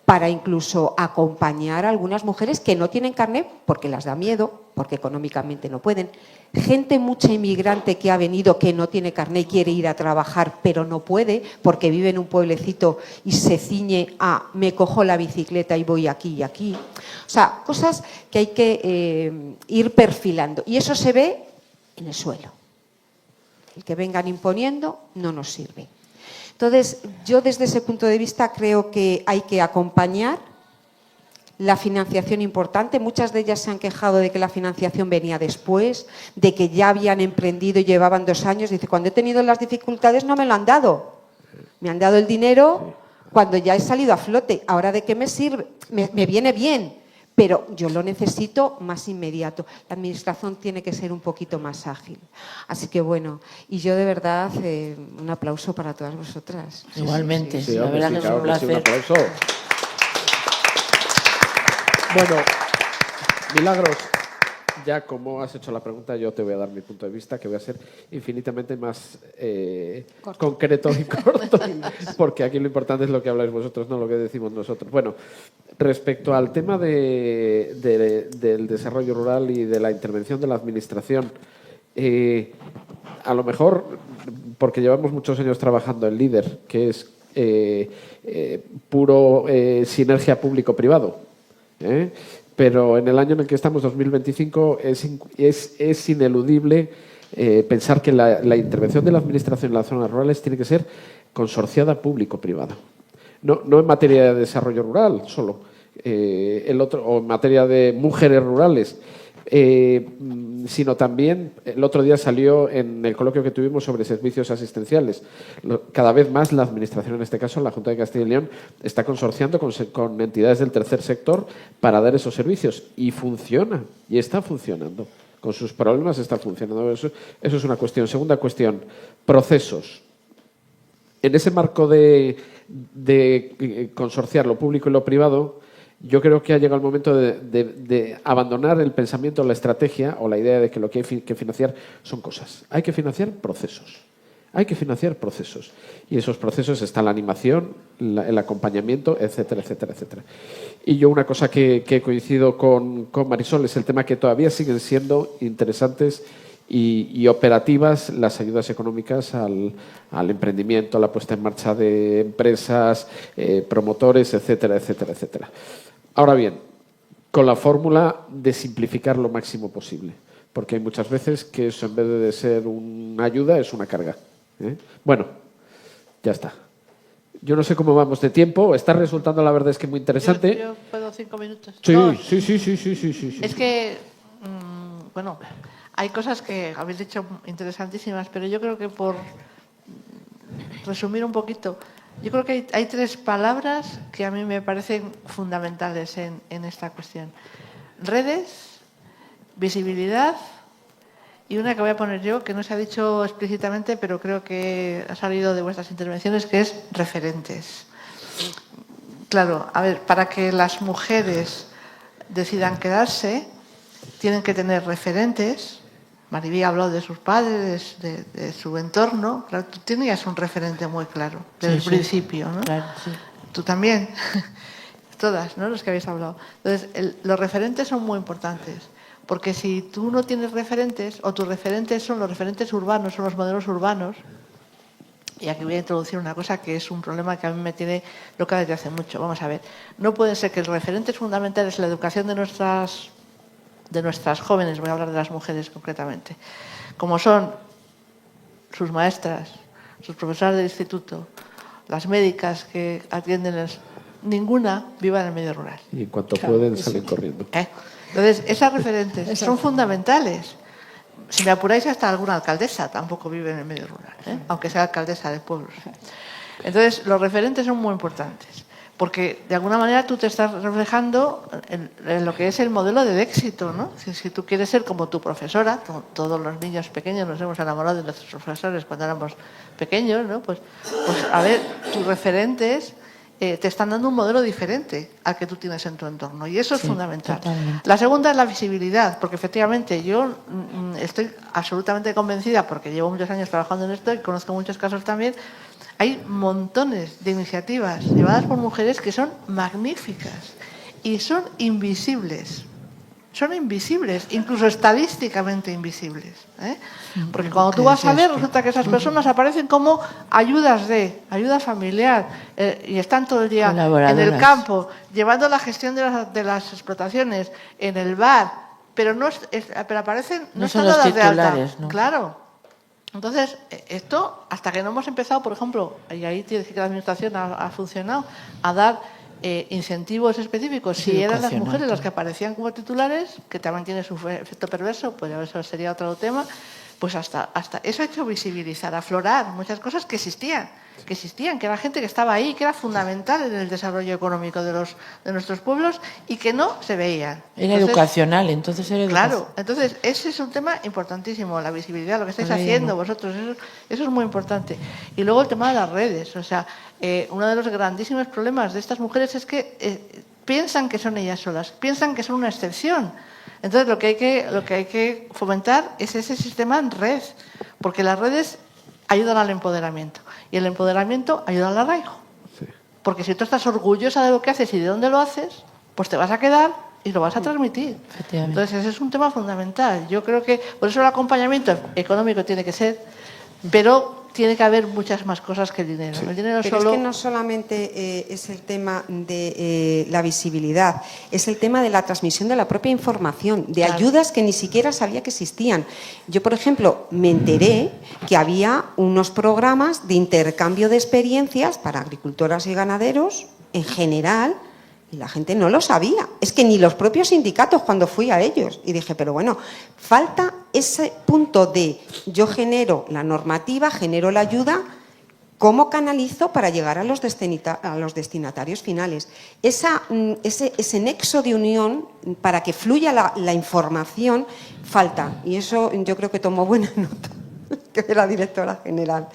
para incluso acompañar a algunas mujeres que no tienen carnet porque las da miedo, porque económicamente no pueden. Gente mucha inmigrante que ha venido que no tiene carnet y quiere ir a trabajar pero no puede porque vive en un pueblecito y se ciñe a me cojo la bicicleta y voy aquí y aquí. O sea, cosas que hay que ir perfilando. Y eso se ve en el suelo. El que vengan imponiendo no nos sirve. Entonces, yo desde ese punto de vista creo que hay que acompañar la financiación importante. Muchas de ellas se han quejado de que la financiación venía después, de que ya habían emprendido y llevaban 2 años. Dice, cuando he tenido las dificultades no me lo han dado. Me han dado el dinero cuando ya he salido a flote. ¿Ahora de qué me sirve? Me viene bien, pero yo lo necesito más inmediato. La administración tiene que ser un poquito más ágil. Así que bueno, y yo de verdad un aplauso para todas vosotras. Igualmente, Sí, la hombre, verdad sí, que es claro un que sí, placer. aplauso. Bueno, Milagros, ya como has hecho la pregunta, yo te voy a dar mi punto de vista, que voy a ser infinitamente más concreto y corto, porque aquí lo importante es lo que habláis vosotros, no lo que decimos nosotros. Bueno, respecto al tema del desarrollo rural y de la intervención de la Administración, a lo mejor, porque llevamos muchos años trabajando en LEADER, que es puro sinergia público-privado, pero en el año en el que estamos, 2025, es ineludible pensar que la intervención de la Administración en las zonas rurales tiene que ser consorciada público-privada. No en materia de desarrollo rural solo, o en materia de mujeres rurales, sino también, el otro día salió en el coloquio que tuvimos sobre servicios asistenciales. Cada vez más la Administración, en este caso la Junta de Castilla y León, está consorciando con entidades del tercer sector para dar esos servicios. Y funciona, y está funcionando. Con sus problemas está funcionando. Eso es una cuestión. Segunda cuestión, procesos. En ese marco de consorciar lo público y lo privado, yo creo que ha llegado el momento de abandonar el pensamiento, la estrategia o la idea de que lo que hay que financiar son cosas. Hay que financiar procesos. Hay que financiar procesos. Y esos procesos están la animación, el acompañamiento, etcétera, etcétera, etcétera. Y yo una cosa que coincido con Marisol es el tema que todavía siguen siendo interesantes y operativas las ayudas económicas al emprendimiento, a la puesta en marcha de empresas, promotores, etcétera, etcétera, etcétera. Ahora bien, con la fórmula de simplificar lo máximo posible, porque hay muchas veces que eso, en vez de ser una ayuda, es una carga. Bueno, ya está. Yo no sé cómo vamos de tiempo. Está resultando, la verdad es que muy interesante. Yo puedo 5 minutos. Sí, No, sí. Es que, bueno, hay cosas que habéis dicho interesantísimas, pero yo creo que por resumir un poquito, yo creo que hay 3 palabras que a mí me parecen fundamentales en esta cuestión. Redes, visibilidad y una que voy a poner yo, que no se ha dicho explícitamente, pero creo que ha salido de vuestras intervenciones, que es referentes. Claro, a ver, para que las mujeres decidan quedarse, tienen que tener referentes. Maribí ha hablado de sus padres, de su entorno. Claro, tú tenías un referente muy claro desde el principio, ¿no? Claro, sí. Tú también. Todas, ¿no? Los que habéis hablado. Entonces, los referentes son muy importantes. Porque si tú no tienes referentes, o tus referentes son los referentes urbanos, son los modelos urbanos, y aquí voy a introducir una cosa que es un problema que a mí me tiene loca desde hace mucho. Vamos a ver. No puede ser que el referente fundamental es la educación de nuestras jóvenes, voy a hablar de las mujeres concretamente, como son sus maestras, sus profesoras del instituto, las médicas que atienden, ninguna viva en el medio rural. Y en cuanto pueden, salen corriendo. Entonces, esas referentes son fundamentales. Si me apuráis, hasta alguna alcaldesa tampoco vive en el medio rural, aunque sea alcaldesa de pueblos. Entonces, los referentes son muy importantes. Porque de alguna manera tú te estás reflejando en lo que es el modelo de éxito, ¿no? Si tú quieres ser como tu profesora, todos los niños pequeños nos hemos enamorado de nuestros profesores cuando éramos pequeños, ¿no? Pues a ver, tus referentes te están dando un modelo diferente al que tú tienes en tu entorno y eso es fundamental. Totalmente. La segunda es la visibilidad, porque efectivamente yo estoy absolutamente convencida, porque llevo muchos años trabajando en esto y conozco muchos casos también. Hay montones de iniciativas llevadas por mujeres que son magníficas y son invisibles. Son invisibles, incluso estadísticamente invisibles. Porque cuando tú vas a ver, resulta que esas personas aparecen como ayuda familiar, y están todo el día en el campo, llevando la gestión de las explotaciones, en el bar, pero aparecen, no están dadas de alta. ¿No? Claro. Entonces, esto, hasta que no hemos empezado, por ejemplo, y ahí tiene que la Administración ha funcionado, a dar incentivos específicos. Si eran las mujeres las que aparecían como titulares, que también tiene su efecto perverso, pues eso sería otro tema, pues hasta eso ha hecho visibilizar, aflorar muchas cosas que existían, que era gente que estaba ahí, que era fundamental en el desarrollo económico de nuestros pueblos y que no se veían. Era educacional, entonces era educacional. Claro, entonces ese es un tema importantísimo, la visibilidad, lo que estáis haciendo vosotros, eso es muy importante. Y luego el tema de las redes, o sea, uno de los grandísimos problemas de estas mujeres es que piensan que son ellas solas, piensan que son una excepción. Entonces lo que hay que fomentar es ese sistema en red, porque las redes ayudan al empoderamiento y el empoderamiento ayuda al arraigo. Sí. Porque si tú estás orgullosa de lo que haces y de dónde lo haces, pues te vas a quedar y lo vas a transmitir. Entonces ese es un tema fundamental. Yo creo que por eso el acompañamiento económico tiene que ser, pero tiene que haber muchas más cosas que el dinero. Sí. El dinero Pero solo... es que no solamente es el tema de la visibilidad, es el tema de la transmisión de la propia información, de Claro. ayudas que ni siquiera sabía que existían. Yo, por ejemplo, me enteré que había unos programas de intercambio de experiencias para agricultoras y ganaderos en general, y la gente no lo sabía. Es que ni los propios sindicatos cuando fui a ellos. Y dije, pero bueno, falta ese punto de yo genero la normativa, genero la ayuda, ¿cómo canalizo para llegar a los destinatarios finales? Ese nexo de unión para que fluya la información falta. Y eso yo creo que tomó buena nota, que era la directora general.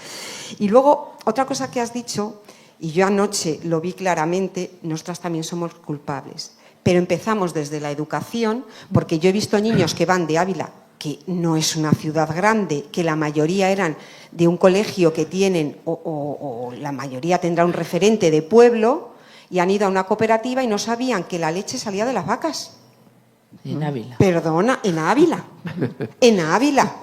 Y luego, otra cosa que has dicho... Y yo anoche lo vi claramente, nosotras también somos culpables. Pero empezamos desde la educación, porque yo he visto niños que van de Ávila, que no es una ciudad grande, que la mayoría eran de un colegio que tienen, o la mayoría tendrá un referente de pueblo, y han ido a una cooperativa y no sabían que la leche salía de las vacas. En Ávila. Perdona, en Ávila. En Ávila.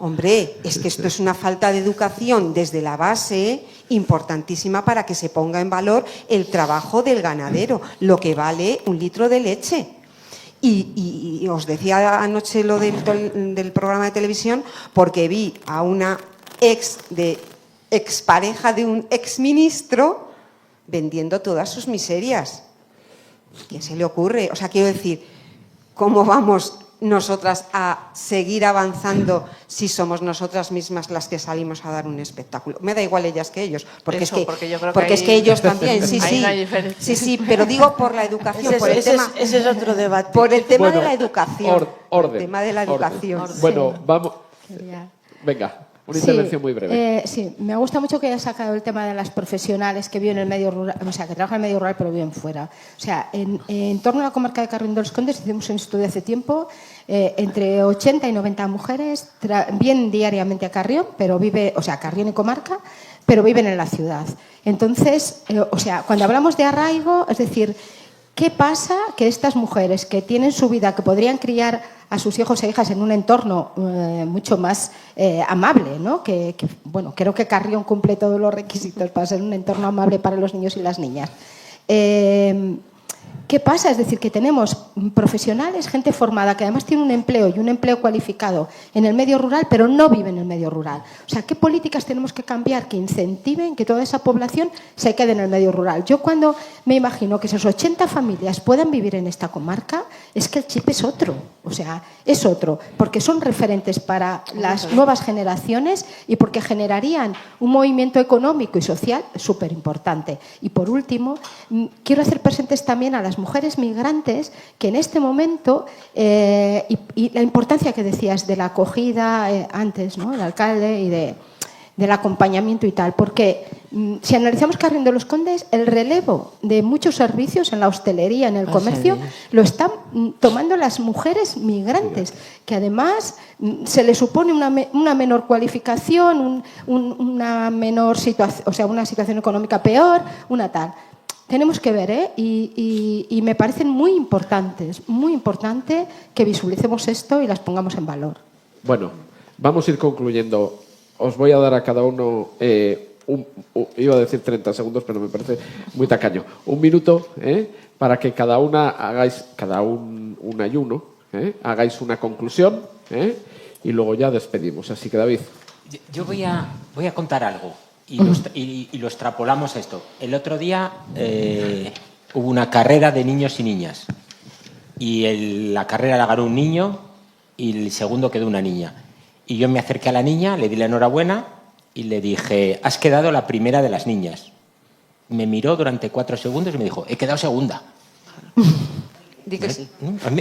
Hombre, es que esto es una falta de educación desde la base importantísima para que se ponga en valor el trabajo del ganadero, lo que vale un litro de leche. Y os decía anoche lo del programa de televisión porque vi a una expareja de un exministro vendiendo todas sus miserias. ¿Qué se le ocurre? O sea, quiero decir, ¿cómo vamos nosotras a seguir avanzando si somos nosotras mismas las que salimos a dar un espectáculo? Me da igual ellas que ellos, porque Eso, es que, porque yo creo que porque es ahí- que ellos también, sí, ahí sí, no hay diferencia. sí, pero digo por la educación, por el tema, Ese es otro debate. por el tema Bueno, de la educación, orden, el tema de la orden. educación. Bueno, vamos. Quería- Venga, una Sí, intervención muy breve. sí, me gusta mucho que hayas sacado el tema de las profesionales que viven en el medio rural, o sea, que trabajan en el medio rural pero viven fuera. O sea, en torno a la comarca de Carrión de los Condes hicimos un estudio hace tiempo, entre 80 y 90 mujeres vienen diariamente a Carrión, pero Carrión y comarca, pero viven en la ciudad. Entonces, o sea, cuando hablamos de arraigo, es decir, ¿qué pasa que estas mujeres que tienen su vida, que podrían criar a sus hijos e hijas en un entorno mucho más amable, ¿no? Bueno, creo que Carrión cumple todos los requisitos para ser un entorno amable para los niños y las niñas. ¿Qué pasa? Es decir, que tenemos profesionales, gente formada, que además tiene un empleo y un empleo cualificado en el medio rural, pero no vive en el medio rural. O sea, ¿qué políticas tenemos que cambiar que incentiven que toda esa población se quede en el medio rural? Yo cuando me imagino que esas 80 familias puedan vivir en esta comarca, es que el chip es otro. O sea, es otro, porque son referentes para las nuevas generaciones y porque generarían un movimiento económico y social súper importante. Y por último, quiero hacer presentes también a las mujeres migrantes que en este momento, y la importancia que decías de la acogida antes, ¿no? El alcalde y del acompañamiento y tal, porque si analizamos Carrión de los Condes, el relevo de muchos servicios en la hostelería, en el comercio, lo están tomando las mujeres migrantes, que además se les supone una menor cualificación, una menor situación, o sea, una situación económica peor, una tal. Tenemos que ver, y me parecen muy importante que visualicemos esto y las pongamos en valor. Bueno, vamos a ir concluyendo. Os voy a dar a cada uno, iba a decir 30 segundos, pero me parece muy tacaño. Un minuto para que cada una hagáis, una y uno, hagáis una conclusión y luego ya despedimos. Así que, David. Yo voy a contar algo y lo extrapolamos a esto. El otro día hubo una carrera de niños y niñas y la carrera la ganó un niño y el segundo quedó una niña. Y yo me acerqué a la niña, le di la enhorabuena y le dije, has quedado la primera de las niñas. Me miró durante 4 segundos y me dijo, he quedado segunda. Di que sí.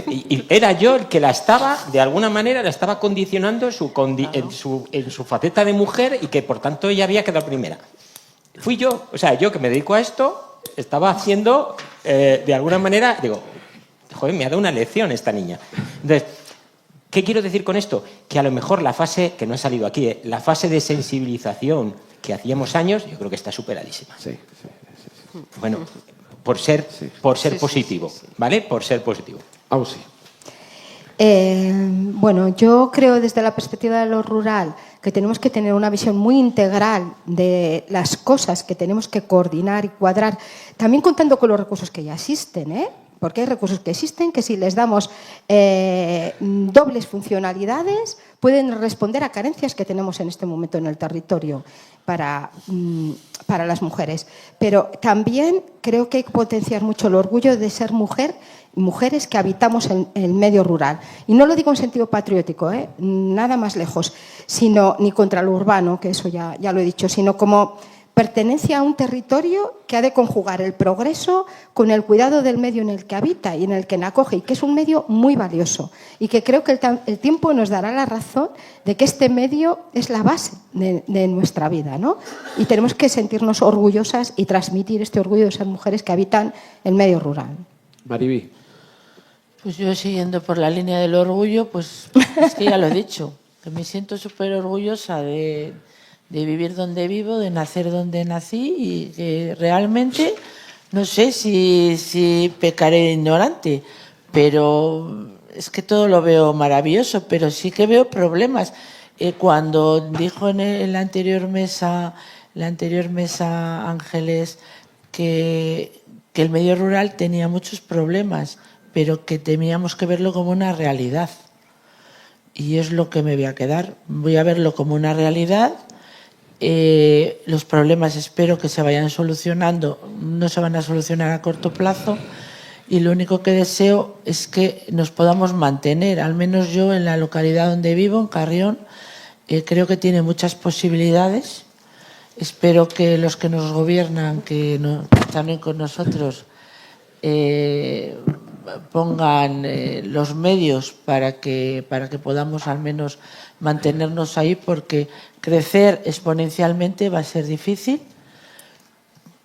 Y era yo el que de alguna manera la estaba condicionando en su faceta de mujer y que por tanto ella había quedado primera. Fui yo, o sea, yo que me dedico a esto, estaba haciendo De alguna manera, digo, joder, me ha dado una lección esta niña. Entonces, ¿qué quiero decir con esto? Que a lo mejor la fase, que no ha salido aquí, la fase de sensibilización que hacíamos años, yo creo que está superadísima. Sí. Bueno, por ser positivo, ¿vale? Por ser positivo. Ausi. Bueno, yo creo desde la perspectiva de lo rural que tenemos que tener una visión muy integral de las cosas que tenemos que coordinar y cuadrar, también contando con los recursos que ya existen, porque hay recursos que existen que si les damos dobles funcionalidades pueden responder a carencias que tenemos en este momento en el territorio para las mujeres. Pero también creo que hay que potenciar mucho el orgullo de ser mujeres que habitamos en el medio rural. Y no lo digo en sentido patriótico, nada más lejos, sino ni contra lo urbano, que eso ya lo he dicho, sino como pertenencia a un territorio que ha de conjugar el progreso con el cuidado del medio en el que habita y en el que acoge, y que es un medio muy valioso. Y que creo que el tiempo nos dará la razón de que este medio es la base de nuestra vida, ¿no? Y tenemos que sentirnos orgullosas y transmitir este orgullo de ser mujeres que habitan el medio rural. Mariby. Pues yo, siguiendo por la línea del orgullo, pues es que ya lo he dicho, que me siento súper orgullosa de vivir donde vivo, de nacer donde nací, y que realmente no sé si pecaré de ignorante, pero es que todo lo veo maravilloso, pero sí que veo problemas. Cuando dijo en la anterior mesa Ángeles que el medio rural tenía muchos problemas, pero que teníamos que verlo como una realidad. Y es lo que me voy a quedar. Voy a verlo como una realidad. Los problemas espero que se vayan solucionando, no se van a solucionar a corto plazo, y lo único que deseo es que nos podamos mantener, al menos yo en la localidad donde vivo, en Carrión, creo que tiene muchas posibilidades. Espero que los que nos gobiernan, que están con nosotros, pongan los medios para que podamos al menos mantenernos ahí, porque crecer exponencialmente va a ser difícil,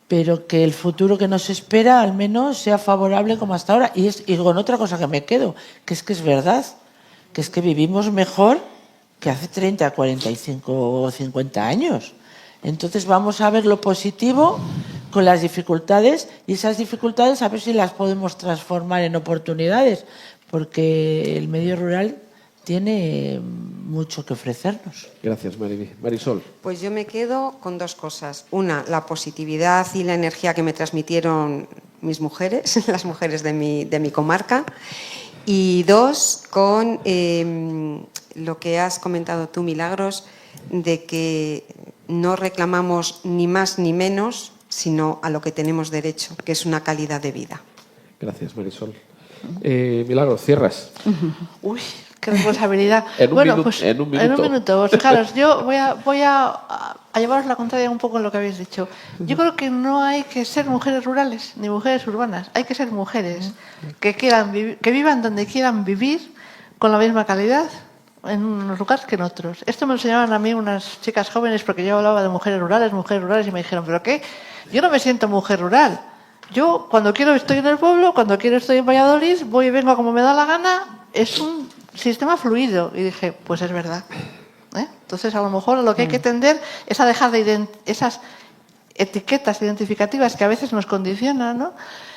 pero que el futuro que nos espera al menos sea favorable como hasta ahora. Y con otra cosa que me quedo, que es verdad, que es que vivimos mejor que hace 30, 45 o 50 años. Entonces vamos a ver lo positivo con las dificultades, y esas dificultades a ver si las podemos transformar en oportunidades, porque el medio rural tiene mucho que ofrecernos. Gracias, Mariby. Marisol. Pues yo me quedo con dos cosas. Una, la positividad y la energía que me transmitieron mis mujeres, las mujeres de mi comarca. Y dos, con lo que has comentado tú, Milagros, de que no reclamamos ni más ni menos, sino a lo que tenemos derecho, que es una calidad de vida. Gracias, Marisol. Milagros, cierras. Uy, qué responsabilidad. En un minuto. Pues, fijaros, yo voy a llevaros la contraria un poco en lo que habéis dicho. Yo creo que no hay que ser mujeres rurales ni mujeres urbanas. Hay que ser mujeres que vivan donde quieran vivir con la misma calidad en unos lugares que en otros. Esto me lo enseñaban a mí unas chicas jóvenes, porque yo hablaba de mujeres rurales, y me dijeron, ¿pero qué? Yo no me siento mujer rural. Yo cuando quiero estoy en el pueblo, cuando quiero estoy en Valladolid, voy y vengo como me da la gana. Es un sistema fluido. Y dije, pues es verdad. Entonces, a lo mejor lo que hay que tender es a dejar de esas etiquetas identificativas que a veces nos condicionan, ¿no?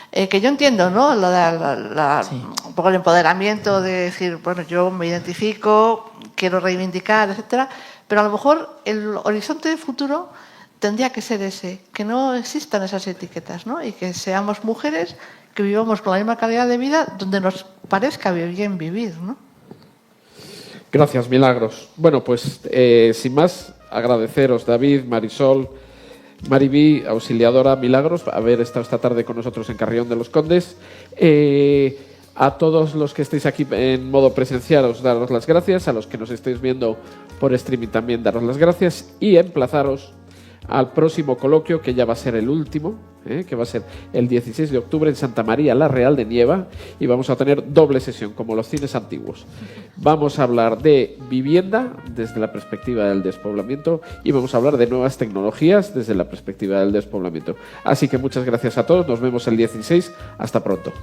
Que yo entiendo, ¿no? Un poco el empoderamiento de decir, bueno, yo me identifico, quiero reivindicar, etcétera, pero a lo mejor el horizonte de futuro tendría que ser ese, que no existan esas etiquetas, ¿no? Y que seamos mujeres que vivamos con la misma calidad de vida donde nos parezca bien vivir, ¿no? Gracias, Milagros. Bueno, pues sin más, agradeceros, David, Marisol, Mariby, auxiliadora, Milagros, haber estado esta tarde con nosotros en Carrión de los Condes. A todos los que estéis aquí en modo presencial, os daros las gracias. A los que nos estéis viendo por streaming también daros las gracias. Y emplazaros al próximo coloquio, que ya va a ser el último que va a ser el 16 de octubre en Santa María la Real de Nieva, y vamos a tener doble sesión, como los cines antiguos. Vamos a hablar de vivienda desde la perspectiva del despoblamiento y vamos a hablar de nuevas tecnologías desde la perspectiva del despoblamiento. Así que muchas gracias a todos, nos vemos el 16, hasta pronto.